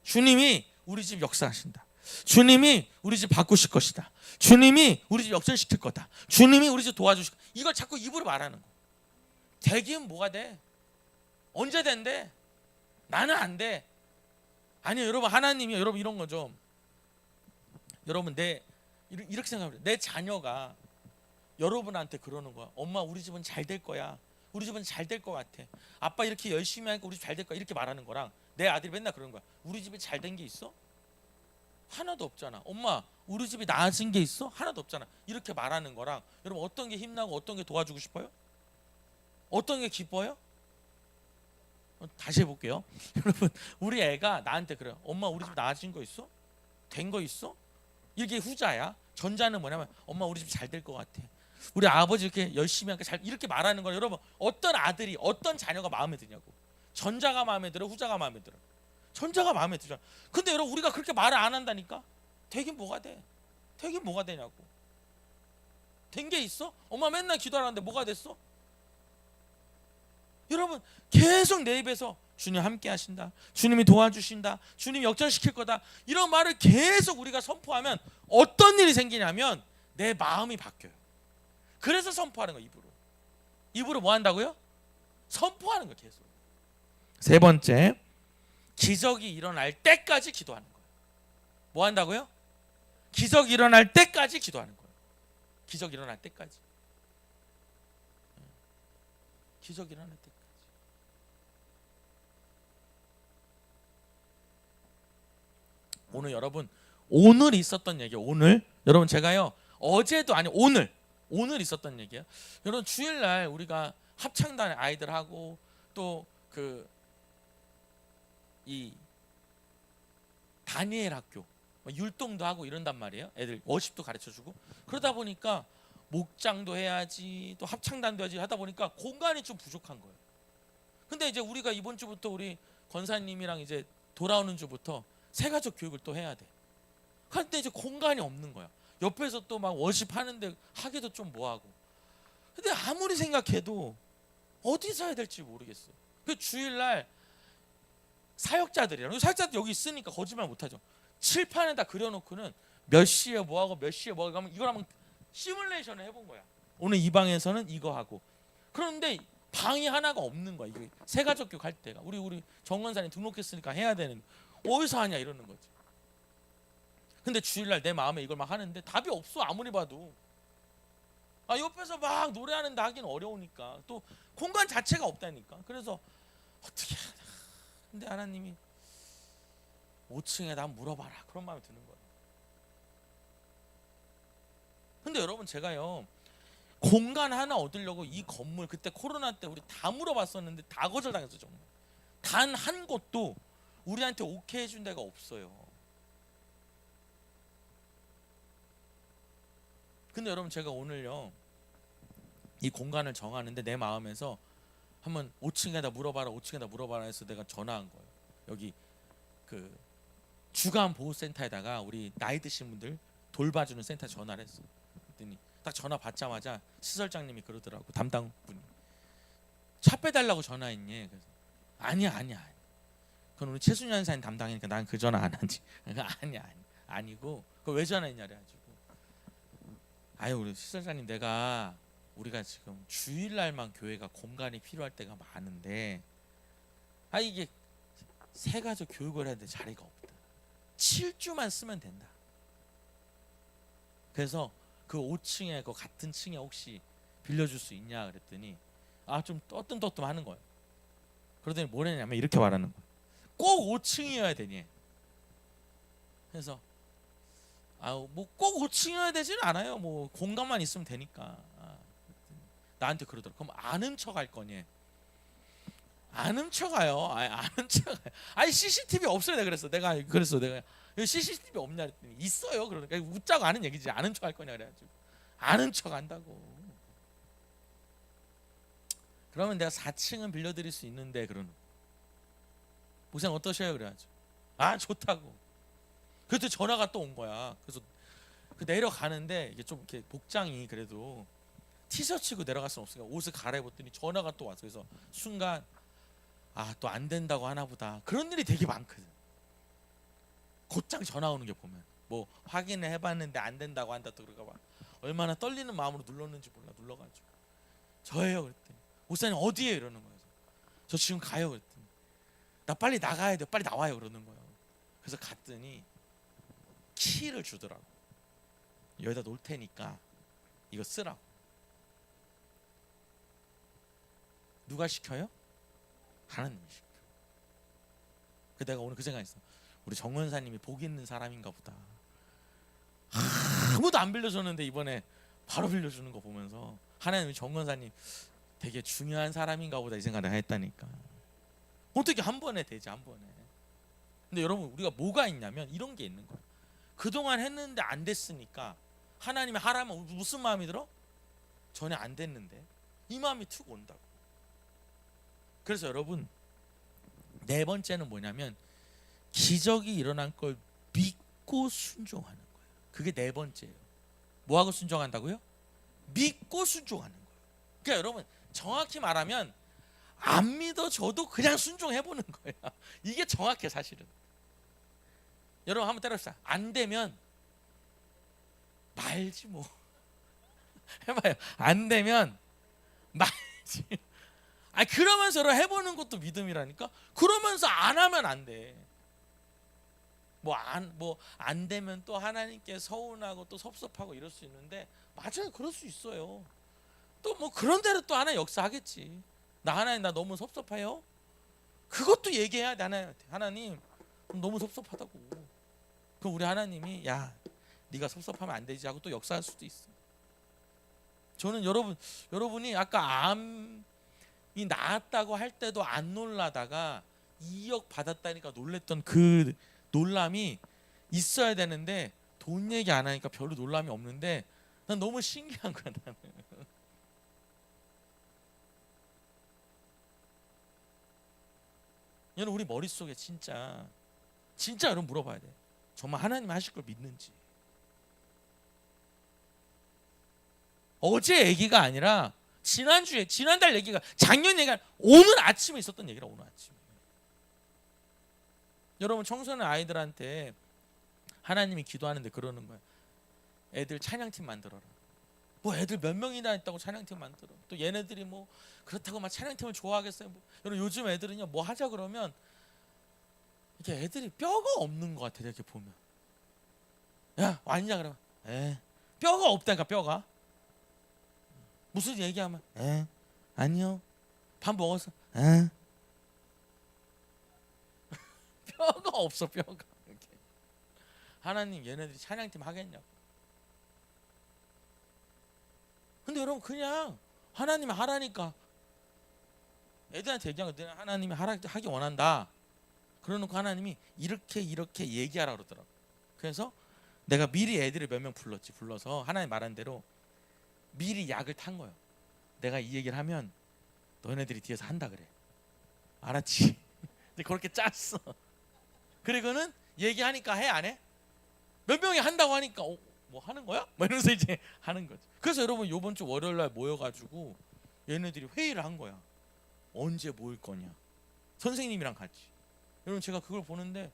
주님이 우리 집 역사하신다. 주님이 우리 집 바꾸실 것이다. 주님이 우리 집 역전시킬 거다. 주님이 우리 집 도와주실 거다. 이걸 자꾸 입으로 말하는 거예요. 되긴 뭐가 돼? 언제 된대? 나는 안 돼. 아니요 여러분 하나님이 여러분 이런 거죠. 여러분 이렇게 생각해요. 내 자녀가 여러분한테 그러는 거야. 엄마 우리 집은 잘 될 거야. 우리 집은 잘 될 것 같아. 아빠 이렇게 열심히 하니까 우리 집 잘 될 거야. 이렇게 말하는 거랑 내 아들이 맨날 그러는 거야. 우리 집이 잘 된 게 있어? 하나도 없잖아. 엄마 우리 집이 나아진 게 있어? 하나도 없잖아. 이렇게 말하는 거랑 여러분 어떤 게 힘나고 어떤 게 도와주고 싶어요? 어떤 게 기뻐요? 다시 해볼게요. 여러분 우리 애가 나한테 그래요. 엄마 우리 집 나아진 거 있어? 된 거 있어? 이게 후자야. 전자는 뭐냐면 엄마 우리 집 잘 될 것 같아. 우리 아버지 이렇게 열심히 하니까 잘 이렇게 말하는 거 여러분 어떤 아들이 어떤 자녀가 마음에 드냐고. 전자가 마음에 들어 후자가 마음에 들어. 전자가 마음에 들잖아. 근데 여러분 우리가 그렇게 말을 안 한다니까. 되긴 뭐가 돼? 되긴 뭐가 되냐고. 된 게 있어? 엄마 맨날 기도하는데 뭐가 됐어? 여러분 계속 내 입에서 주님 함께 하신다. 주님이 도와주신다. 주님 역전시킬 거다. 이런 말을 계속 우리가 선포하면 어떤 일이 생기냐면 내 마음이 바뀌어요. 그래서 선포하는 거예요. 입으로. 입으로 뭐 한다고요? 선포하는 거예요. 계속. 세 번째, 기적이 일어날 때까지 기도하는 거예요. 뭐 한다고요? 기적이 일어날 때까지 기도하는 거예요. 기적이 일어날 때까지. 기적이 일어날 때까지. 오늘 여러분 오늘 있었던 얘기예요. 오늘 여러분 제가요 어제도 아니 오늘 있었던 얘기예요. 여러분 주일날 우리가 합창단 아이들하고 또 이 다니엘 학교 율동도 하고 이런단 말이에요. 애들 워십도 가르쳐주고 그러다 보니까 목장도 해야지 또 합창단도 해야지 하다 보니까 공간이 좀 부족한 거예요. 근데 이제 우리가 이번 주부터 우리 권사님이랑 이제 돌아오는 주부터 새가족 교육을 또 해야 돼. 그런데 이제 공간이 없는 거야. 옆에서 또 막 워십 하는데 하기도 좀 뭐하고. 근데 아무리 생각해도 어디서 해야 될지 모르겠어. 그 주일날 사역자들이랑 사역자들 여기 있으니까 거짓말 못하죠. 칠판에다 그려놓고는 몇 시에 뭐하고 몇 시에 뭐하고 하면 이걸 한번 시뮬레이션을 해본 거야. 오늘 이 방에서는 이거 하고. 그런데 방이 하나가 없는 거야. 이게 새가족 교육 할 때가 우리 정원사님 등록했으니까 해야 되는 어디서 하냐 이러는 거지. 근데 주일날 내 마음에 이걸 막 하는데 답이 없어. 아무리 봐도 옆에서 막 노래하는데 하긴 어려우니까 또 공간 자체가 없다니까. 그래서 어떻게 하나. 근데 하나님이 5층에 나 물어봐라 그런 마음이 드는 거예요. 근데 여러분 제가요 공간 하나 얻으려고 이 건물 그때 코로나 때 우리 다 물어봤었는데 다 거절당했어. 정말 단 한 곳도 우리한테 오케이 해준 데가 없어요. 근데 여러분 제가 오늘요 이 공간을 정하는데 내 마음에서 한번 5층에다 물어봐라 해서 내가 전화한 거예요. 여기 그 주간 보호센터에다가 우리 나이 드신 분들 돌봐주는 센터 전화를 했어. 그랬더니 딱 전화 받자마자 시설장님이 그러더라고. 담당분이 차 빼달라고 전화했니? 그래서 아니야. 그건 우리 최순희 연사님 담당이니까 난 그 전화 안 하지. 아니고 그거 왜 전화했냐 그래가지고 우리 시설장님 우리가 지금 주일날만 교회가 공간이 필요할 때가 많은데 이게 새가족 교육을 해야 돼 자리가 없다. 7주만 쓰면 된다. 그래서 그 5층에 그 같은 층에 혹시 빌려줄 수 있냐 그랬더니 좀 떠뜸떠뜸하는 거예요. 그러더니 뭐랬냐면 이렇게 말하는 거예요. 꼭 5층이어야 되니. 그래서 뭐 꼭 5층이어야 되지는 않아요. 뭐 공간만 있으면 되니까. 나한테 그러더라고. 그럼 아는 척 할 거니? 아는 척가요. 아는 척. CCTV 없어요. 내가 그랬어. 내가 CCTV 없냐 그랬더니 있어요. 그러니까 웃자고 하는 얘기지. 아는 척 할 거냐 그래가지고 아는 척 한다고. 그러면 내가 4층은 빌려드릴 수 있는데 그러는. 목사님 어떠셔요? 그래가지고 좋다고. 그때 전화가 또 온 거야. 그래서 내려가는데 이게 좀 이렇게 복장이 그래도 티셔츠 입고 내려갈 수는 없으니까 옷을 갈아입었더니 전화가 또 왔어. 그래서 순간 또 안 된다고 하나 보다. 그런 일이 되게 많거든. 곧장 전화 오는 게 보면 뭐 확인을 해봤는데 안 된다고 한다 또 그럴까 봐 얼마나 떨리는 마음으로 눌렀는지 몰라. 눌러가지고 저예요 그랬더니 목사님 어디에 이러는 거예요. 저 지금 가요 그랬더니 나 빨리 나가야 돼. 빨리 나와요 그러는 거예요. 그래서 갔더니 키를 주더라고. 여기다 놓을 테니까 이거 쓰라고. 누가 시켜요? 하나님이 시켜. 내가 오늘 그 생각했어. 우리 정원사님이 복 있는 사람인가 보다. 아무도 안 빌려줬는데 이번에 바로 빌려주는 거 보면서 하나님이 정원사님 되게 중요한 사람인가 보다 이 생각을 했다니까. 어떻게 한 번에 되지 한 번에. 근데 여러분 우리가 뭐가 있냐면 이런 게 있는 거야. 그동안 했는데 안 됐으니까 하나님이 하라면 무슨 마음이 들어? 전에 안 됐는데 이 마음이 툭 온다고. 그래서 여러분 네 번째는 뭐냐면 기적이 일어난 걸 믿고 순종하는 거예요. 그게 네 번째예요. 뭐하고 순종한다고요? 믿고 순종하는 거예요. 그러니까 여러분 정확히 말하면 안 믿어줘도 그냥 순종해보는 거예요. 이게 정확해 사실은. 여러분 한번 때려봅시다. 안 되면 말지 뭐. 해봐요. 안 되면 말지. 그러면서 해보는 것도 믿음이라니까. 그러면서 안 하면 안 돼. 뭐 안 되면 또 하나님께 서운하고 또 섭섭하고 이럴 수 있는데 맞아요. 그럴 수 있어요. 또 뭐 그런 대로 또 하나 역사하겠지. 하나님 나 너무 섭섭해요. 그것도 얘기해야 돼 하나님한테. 하나님 너무 섭섭하다고. 그럼 우리 하나님이 야 네가 섭섭하면 안 되지 하고 또 역사할 수도 있어. 저는 여러분이 아까 암이 나았다고 할 때도 안 놀라다가 2억 받았다니까 놀랬던 그 놀람이 있어야 되는데 돈 얘기 안 하니까 별로 놀람이 없는데 난 너무 신기한 거야 나는. 여러분 우리 머릿속에 진짜 여러분 물어봐야 돼. 정말 하나님 하실 걸 믿는지. 어제 얘기가 아니라 지난달 얘기가 작년 얘기가 오늘 아침에 있었던 얘기라. 오늘 아침에 여러분 청소년 아이들한테 하나님이 기도하는데 그러는 거야. 애들 찬양팀 만들어라. 뭐 애들 몇 명이나 있다고 찬양팀 만들어. 또 얘네들이 뭐 그렇다고 막 찬양팀을 좋아하겠어요. 뭐. 여러분 요즘 애들은요 뭐 하자 그러면 이렇게 애들이 뼈가 없는 것 같아. 이렇게 보면 야 왔냐 그러면 뼈가 없다니까. 뼈가 무슨 얘기하면 아니요 밥 먹었어. 뼈가 없어. 뼈가. 이렇게. 하나님 얘네들이 찬양팀 하겠냐고. 근데 여러분 그냥 하나님이 하라니까 애들한테 얘기한 거 하나님이 하기 원한다. 그러놓고 하나님이 이렇게 얘기하라 그러더라고. 그래서 내가 미리 애들을 몇 명 불러서 하나님 말한 대로 미리 약을 탄 거예요. 내가 이 얘기를 하면 너네들이 뒤에서 한다 그래. 알았지? 근데 그렇게 짰어. 그리고는 얘기하니까 해 안 해? 몇 명이 한다고 하니까 뭐 하는 거야? 뭐 이러면서 이제 하는 거지. 그래서 여러분 이번 주 월요일 날 모여가지고 얘네들이 회의를 한 거야. 언제 모일 거냐? 선생님이랑 같이. 여러분 제가 그걸 보는데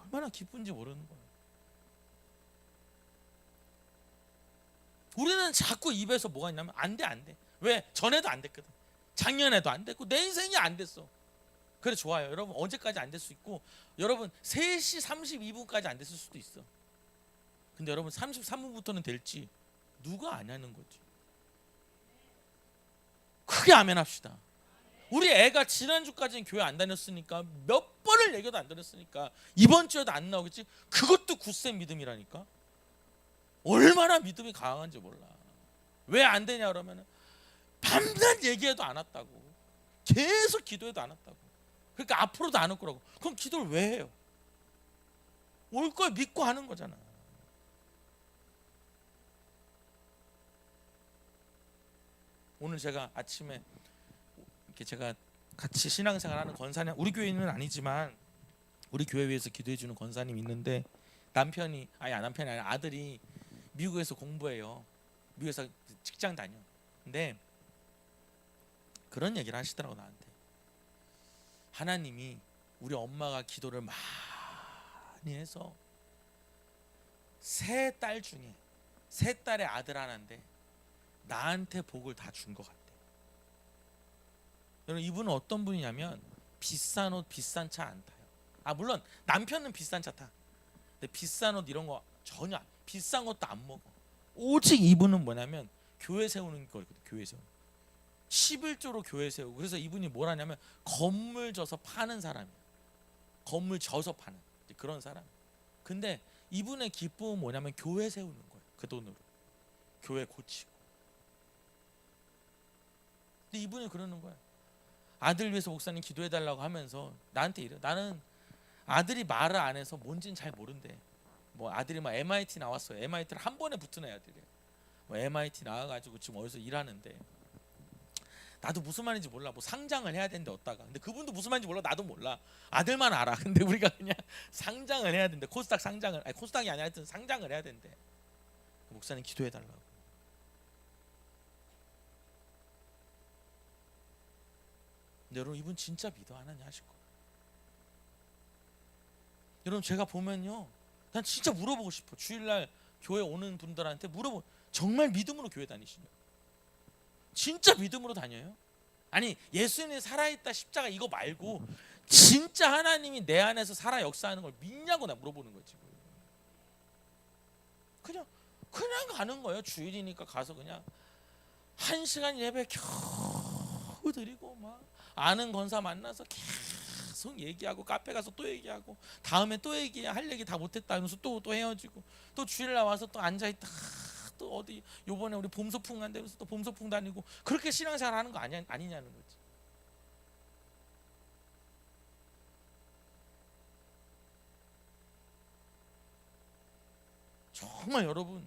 얼마나 기쁜지 모르는 거예요. 우리는 자꾸 입에서 뭐가 있냐면 안 돼. 왜? 전에도 안 됐거든. 작년에도 안 됐고 내 인생이 안 됐어. 그래 좋아요. 여러분 언제까지 안 될 수 있고 여러분 3시 32분까지 안 됐을 수도 있어. 근데 여러분 33분부터는 될지 누가 아냐는 거지. 크게 아멘 합시다. 우리 애가 지난주까지는 교회 안 다녔으니까 몇 번을 얘기해도 안 다녔으니까 이번 주에도 안 나오겠지. 그것도 굳센 믿음이라니까. 얼마나 믿음이 강한지 몰라. 왜 안 되냐 그러면 밤낮 얘기해도 안 왔다고. 계속 기도해도 안 왔다고. 그러니까 앞으로도 안 올 거라고. 그럼 기도를 왜 해요? 올 걸 믿고 하는 거잖아. 오늘 제가 아침에 이렇게 제가 같이 신앙생활하는 권사님, 우리 교회는 아니지만 우리 교회 위해서 기도해 주는 권사님 있는데 남편이 아니라 아들이 미국에서 공부해요. 미국에서 직장 다녀. 근데 그런 얘기를 하시더라고 나한테. 하나님이 우리 엄마가 기도를 많이 해서 세 딸 중에 세 딸의 아들 하나인데 나한테 복을 다 준 것 같대. 여러분 이분은 어떤 분이냐면 비싼 옷 비싼 차 안 타요. 물론 남편은 비싼 차 타. 근데 비싼 옷 이런 거 전혀 비싼 것도 안 먹어. 오직 이분은 뭐냐면 교회 세우는 거거든. 교회 세우는 11조로 교회 세우고. 그래서 이분이 뭘 하냐면 건물 져서 파는 사람이야. 건물 져서 파는 그런 사람. 근데 이분의 기쁨은 뭐냐면 교회 세우는 거예요. 그 돈으로 교회 고치고. 근데 이분이 그러는 거야. 아들 위해서 목사님 기도해달라고 하면서 나한테 이래. 나는 아들이 말을 안 해서 뭔지는 잘 모른대. 뭐 아들이 막 MIT 나왔어요. MIT를 한 번에 붙은 애들이야. 뭐 MIT 나와가지고 지금 어디서 일하는데 나도 무슨 말인지 몰라. 뭐 상장을 해야 되는데 어디다가. 근데 그분도 무슨 말인지 몰라. 나도 몰라. 아들만 알아. 근데 우리가 그냥 상장을 해야 된대. 코스닥 상장을. 코스닥이 아니라 하여튼 상장을 해야 된대. 목사님 기도해달라고. 근데 여러분 이분 진짜 믿어. 하나님 하실 거야. 여러분 제가 보면요, 난 진짜 물어보고 싶어. 주일날 교회 오는 분들한테 물어보. 정말 믿음으로 교회 다니시냐고. 진짜 믿음으로 다녀요? 아니 예수님이 살아있다 십자가 이거 말고 진짜 하나님이 내 안에서 살아 역사하는 걸 믿냐고 나 물어보는 거지. 그냥 가는 거예요. 주일이니까 가서 그냥 1시간 예배 겨우 드리고 막 아는 권사 만나서 계속 얘기하고 카페 가서 또 얘기하고 다음에 또 할 얘기 다 못했다 하면서 또 헤어지고 또 주일 나와서 또 앉아있다 또 어디 요번에 우리 봄소풍 간다면서 또 봄소풍 다니고 그렇게 신앙생활 하는 거 아니냐는 거지. 정말 여러분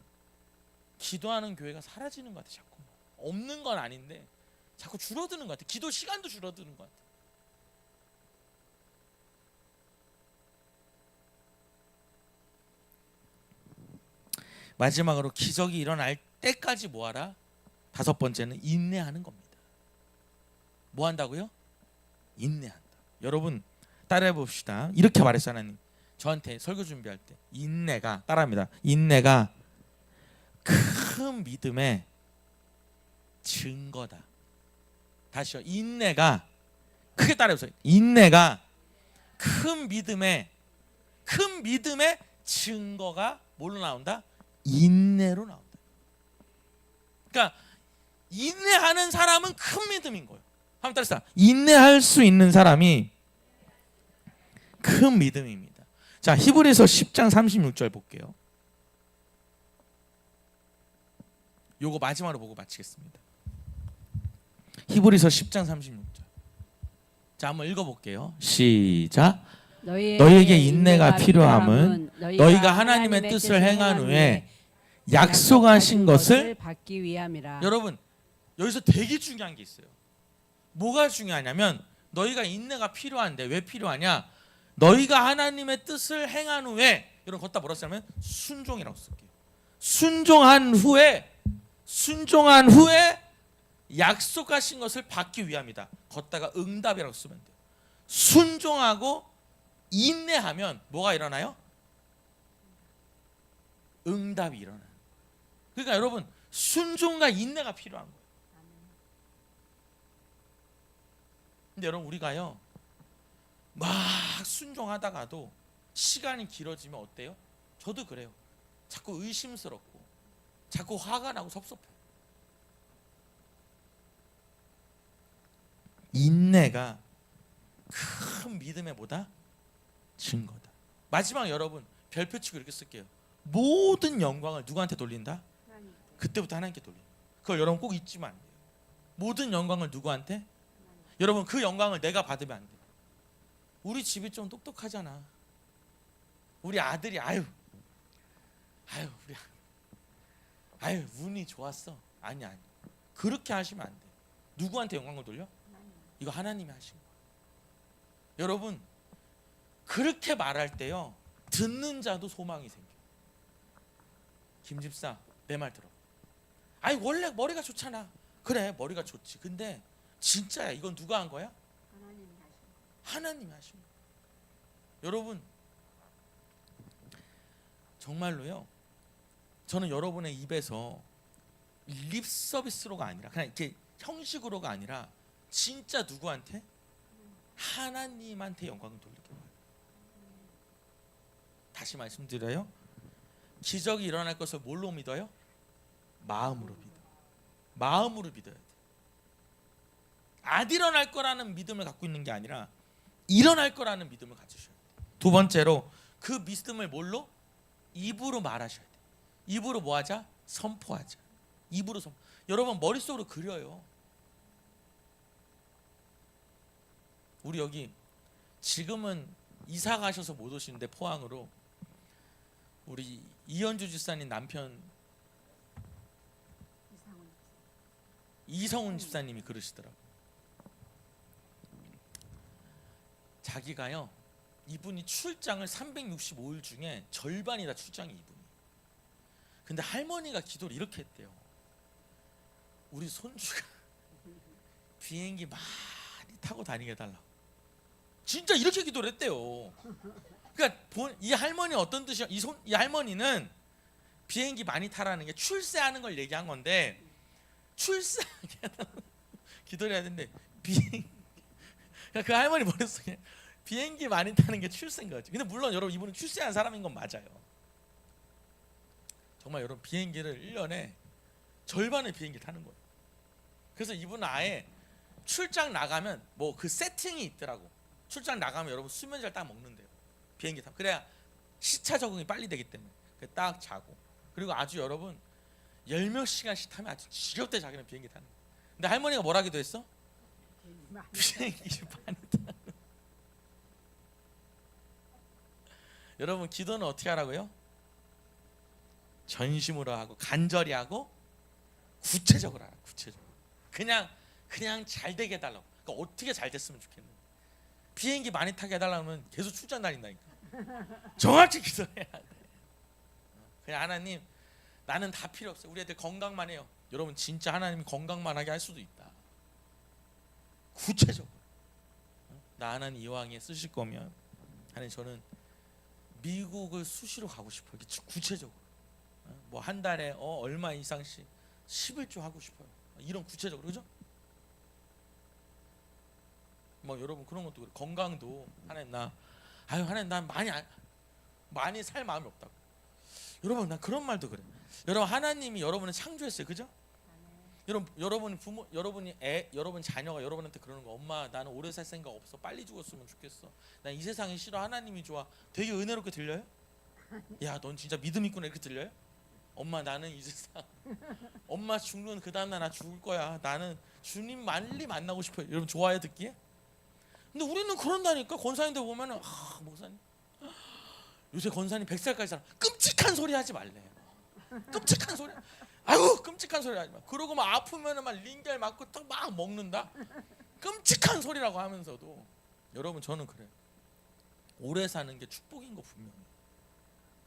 기도하는 교회가 사라지는 것 같아. 자꾸 없는 건 아닌데 자꾸 줄어드는 것 같아. 기도 시간도 줄어드는 것 같아. 마지막으로 기적이 일어날 때까지 뭐하라? 5번째는 인내하는 겁니다. 뭐 한다고요? 인내한다. 여러분 따라해 봅시다. 이렇게 말했어 하나님. 저한테 설교 준비할 때 인내가 따라합니다. 인내가 큰 믿음의 증거다. 다시요. 인내가 크게 따라해보세요. 인내가 큰 믿음의 증거가 뭘로 나온다? 인내로 나온다. 그러니까 인내하는 사람은 큰 믿음인 거예요. 한번 따라서 인내할 수 있는 사람이 큰 믿음입니다. 자, 히브리서 10장 36절 볼게요. 요거 마지막으로 보고 마치겠습니다. 히브리서 10장 36절. 자, 한번 읽어볼게요. 시작. 너희에게 인내가 필요함은 너희가 하나님의 뜻을 행한 후에 약속하신 것을 받기 위함이라. 여러분 여기서 되게 중요한 게 있어요. 뭐가 중요하냐면 너희가 인내가 필요한데 왜 필요하냐? 너희가 하나님의 뜻을 행한 후에 여러분 걷다 뭐라 쓰냐면 순종이라고 쓸게요. 순종한 후에 약속하신 것을 받기 위함이다. 걷다가 응답이라고 쓰면 돼요. 순종하고 인내하면 뭐가 일어나요? 응답이 일어나요. 그러니까 여러분 순종과 인내가 필요한 거예요. 근데 여러분 우리가요 막 순종하다가도 시간이 길어지면 어때요? 저도 그래요. 자꾸 의심스럽고 자꾸 화가 나고 섭섭해요. 인내가 큰 믿음의 뭐다? 증거다. 마지막 여러분 별표치고 이렇게 쓸게요. 모든 영광을 누구한테 돌린다? 그때부터 하나님께 돌린다. 그걸 여러분 꼭 잊지만 안 돼요. 모든 영광을 누구한테? 여러분 그 영광을 내가 받으면 안 돼요. 우리 집이 좀 똑똑하잖아. 우리 아들이 아유 운이 좋았어. 아니 그렇게 하시면 안 돼. 누구한테 영광을 돌려? 이거 하나님이 하신 거예요. 여러분 그렇게 말할 때요 듣는 자도 소망이 생겨요. 김 집사 내 말 들어. 아니 원래 머리가 좋잖아. 그래 머리가 좋지. 근데 진짜야. 이건 누가 한 거야? 하나님이 하신 거예요. 여러분 정말로요 저는 여러분의 입에서 립 서비스로가 아니라 그냥 이렇게 형식으로가 아니라 진짜 누구한테? 하나님한테 영광을 돌리게 봐요. 다시 말씀드려요. 기적이 일어날 것을 뭘로 믿어요? 마음으로 믿어요. 마음으로 믿어야 돼. 안 일어날 거라는 믿음을 갖고 있는 게 아니라 일어날 거라는 믿음을 가지셔야 돼요. 두 번째로 그 믿음을 뭘로? 입으로 말하셔야 돼요. 입으로 뭐 하자? 선포하자. 입으로 선포. 여러분 머릿속으로 그려요. 우리 여기 지금은 이사 가셔서 못 오시는데 포항으로 우리 이현주 집사님 남편 이성훈 집사님이 그러시더라고요. 자기가요 이분이 출장을 365일 중에 절반이 다 출장이 이분이. 근데 할머니가 기도를 이렇게 했대요. 우리 손주가 비행기 많이 타고 다니게 해달라고. 진짜 이렇게 기도를 했대요. 그러니까 이 할머니 어떤 뜻이야? 이 할머니는 비행기 많이 타라는 게 출세하는 걸 얘기한 건데 출세하게 해달라고 기도를 해야 되는데 그러니까 그 할머니 머릿속에 비행기 많이 타는 게 출세인 거지. 근데 물론 여러분 이분은 출세한 사람인 건 맞아요. 정말 여러분 비행기를 1년에 절반의 비행기를 타는 거예요. 그래서 이분은 아예 출장 나가면 뭐 그 세팅이 있더라고. 출장 나가면 여러분 수면제를 딱 먹는데요. 비행기 타면. 그래야 시차 적응이 빨리 되기 때문에 딱 자고. 그리고 아주 여러분 10몇 시간씩 타면 아주 지겹대 자기는 비행기 타는 거. 근데 할머니가 뭐라 하기도 했어? 비행기 많이 타는. 여러분 기도는 어떻게 하라고요? 전심으로 하고 간절히 하고 구체적으로 하라. 구체적으로. 그냥 잘 되게 해달라고. 그러니까 어떻게 잘 됐으면 좋겠는데. 비행기 많이 타게 해달라면 계속 출장 다닌다니까. 정확히 기도해야 돼. 그냥 하나님 나는 다 필요 없어요. 우리 애들 건강만 해요. 여러분 진짜 하나님이 건강만 하게 할 수도 있다. 구체적으로. 나 하나님 이왕에 쓰실 거면 하나님 저는 미국을 수시로 가고 싶어요. 구체적으로. 뭐 한 달에 얼마 이상씩 11조 하고 싶어요. 이런 구체적으로. 그죠? 뭐 여러분 그런 것도 그래. 건강도 하나님 하나님 난 많이 살 마음이 없다고. 여러분 나 그런 말도 그래. 여러분 하나님이 여러분을 창조했어요. 그죠? 여러분 부모, 여러분 자녀가 여러분한테 그러는 거. 엄마 나는 오래 살 생각 없어. 빨리 죽었으면 좋겠어. 난 이 세상이 싫어. 하나님이 좋아. 되게 은혜롭게 들려요? 야, 넌 진짜 믿음 있구나 이렇게 들려요? 엄마 나는 이 세상 엄마 죽는 그 다음날 나 죽을 거야. 나는 주님 빨리 만나고 싶어요. 여러분 좋아요 듣기에? 근데 우리는 그런다니까. 권사님들 보면은 목사님 요새 권사님 100살까지 살아. 끔찍한 소리 하지 말래. 끔찍한 소리. 아이고 끔찍한 소리 하지 마. 그러고 막 아프면은 막 링겔 맞고 딱 막 먹는다. 끔찍한 소리라고 하면서도 여러분 저는 그래요. 오래 사는 게 축복인 거 분명해요.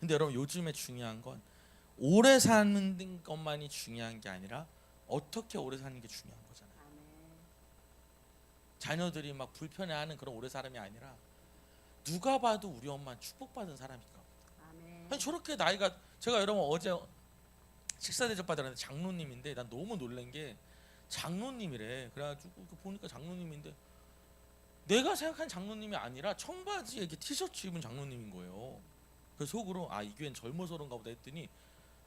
근데 여러분 요즘에 중요한 건 오래 사는 것만이 중요한 게 아니라 어떻게 오래 사는 게 중요한 거잖아요. 자녀들이 막 불편해하는 그런 오래 사람이 아니라 누가 봐도 우리 엄마는 축복받은 사람인가 보다. 아니 저렇게 나이가 제가 여러분 어제 식사 대접 받으는데 장로님인데 난 너무 놀란 게 장로님이래. 그래가지고 보니까 장로님인데 내가 생각한 장로님이 아니라 청바지에 이렇게 티셔츠 입은 장로님인 거예요. 그래서 속으로 이 교회는 젊어서 그런가 보다 했더니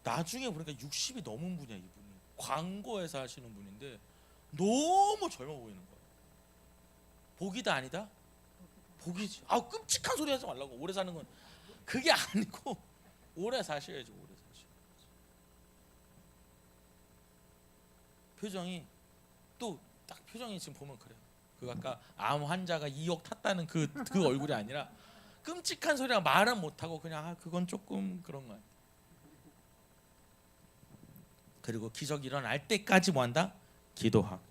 나중에 보니까 60이 넘은 분이야. 이분이 광고회사 하시는 분인데 너무 젊어 보이는 거예요. 복이다 아니다? 복이지. 끔찍한 소리 하지 말라고. 오래 사는 건 그게 아니고 오래 사셔야죠. 오래 사셔. 표정이 또 딱 표정이 지금 보면 그래요. 그 아까 암 환자가 2억 탔다는 그 얼굴이 아니라 끔찍한 소리랑 말은 못하고 그냥 그건 조금 그런 거야. 그리고 기적이 일어날 때까지 뭐한다? 기도하고.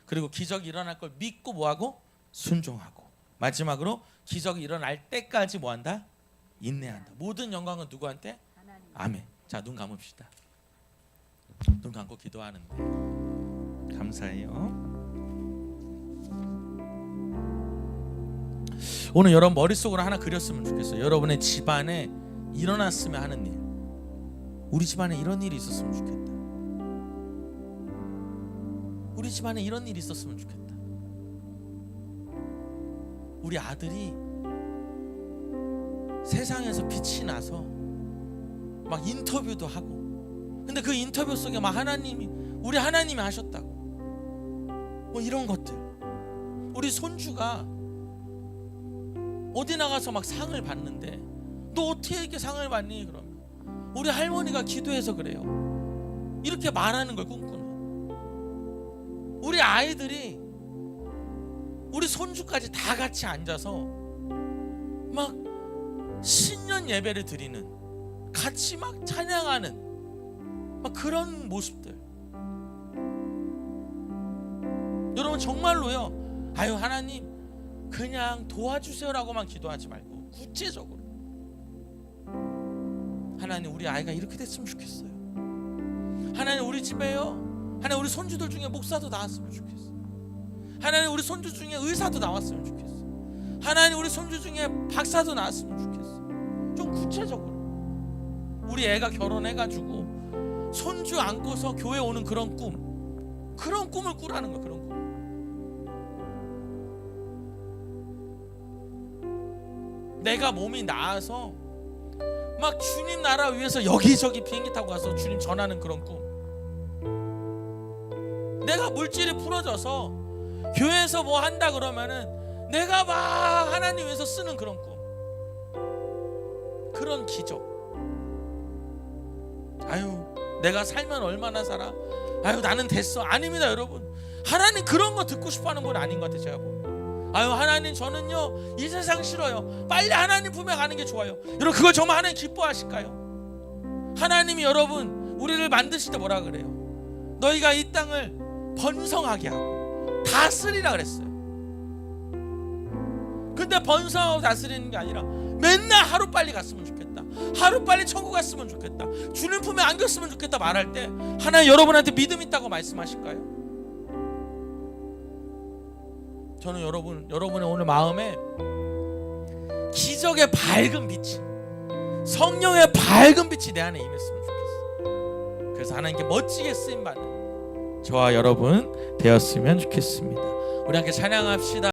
그리고 기적이 일어날 걸 믿고 뭐하고? 순종하고. 마지막으로 기적이 일어날 때까지 뭐한다? 인내한다. 모든 영광은 누구한테? 하나님. 아멘. 자, 눈 감읍시다. 눈 감고 기도하는데 감사해요. 오늘 여러분 머릿속으로 하나 그렸으면 좋겠어요. 여러분의 집안에 일어났으면 하는 일. 우리 집안에 이런 일이 있었으면 좋겠다. 우리 집안에 이런 일이 있었으면 좋겠다. 우리 아들이 세상에서 빛이 나서 막 인터뷰도 하고, 근데 그 인터뷰 속에 막 우리 하나님이 하셨다고, 뭐 이런 것들. 우리 손주가 어디 나가서 막 상을 받는데 너 어떻게 이렇게 상을 받니? 그러면 우리 할머니가 기도해서 그래요. 이렇게 말하는 걸 꿈꾸는. 우리 아이들이 우리 손주까지 다 같이 앉아서 막 신년 예배를 드리는, 같이 막 찬양하는 막 그런 모습들. 여러분 정말로요. 하나님 그냥 도와주세요라고만 기도하지 말고 구체적으로 하나님 우리 아이가 이렇게 됐으면 좋겠어요. 하나님 우리 집에요. 하나님 우리 손주들 중에 목사도 나왔으면 좋겠어. 하나님 우리 손주 중에 의사도 나왔으면 좋겠어. 하나님 우리 손주 중에 박사도 나왔으면 좋겠어. 좀 구체적으로. 우리 애가 결혼해가지고 손주 안고서 교회 오는 그런 꿈을 꾸라는 거야. 그런 꿈. 내가 몸이 나아서 막 주님 나라 위해서 여기저기 비행기 타고 가서 주님 전하는 그런 꿈. 내가 물질이 풀어져서 교회에서 뭐 한다 그러면은 내가 막 하나님 위해서 쓰는 그런 꿈, 그런 기적. 아유, 내가 살면 얼마나 살아? 아유, 나는 됐어. 아닙니다, 여러분. 하나님 그런 거 듣고 싶어하는 분 아닌 것 같아요, 제가 보면. 아유, 하나님 저는요 이 세상 싫어요. 빨리 하나님 품에 가는 게 좋아요. 여러분, 그걸 정말 하나님 기뻐하실까요? 하나님이 여러분 우리를 만드실 때 뭐라 그래요? 너희가 이 땅을 번성하게 하고 다스리라 그랬어요. 근데 번성하고 다스리는 게 아니라 맨날 하루빨리 갔으면 좋겠다, 하루빨리 천국 갔으면 좋겠다, 주님 품에 안겼으면 좋겠다 말할 때 하나님 여러분한테 믿음 있다고 말씀하실까요? 저는 여러분의 오늘 마음에 기적의 밝은 빛이, 성령의 밝은 빛이 내 안에 임했으면 좋겠어요. 그래서 하나님께 멋지게 쓰임받는 저와 여러분 되었으면 좋겠습니다. 우리 함께 찬양합시다.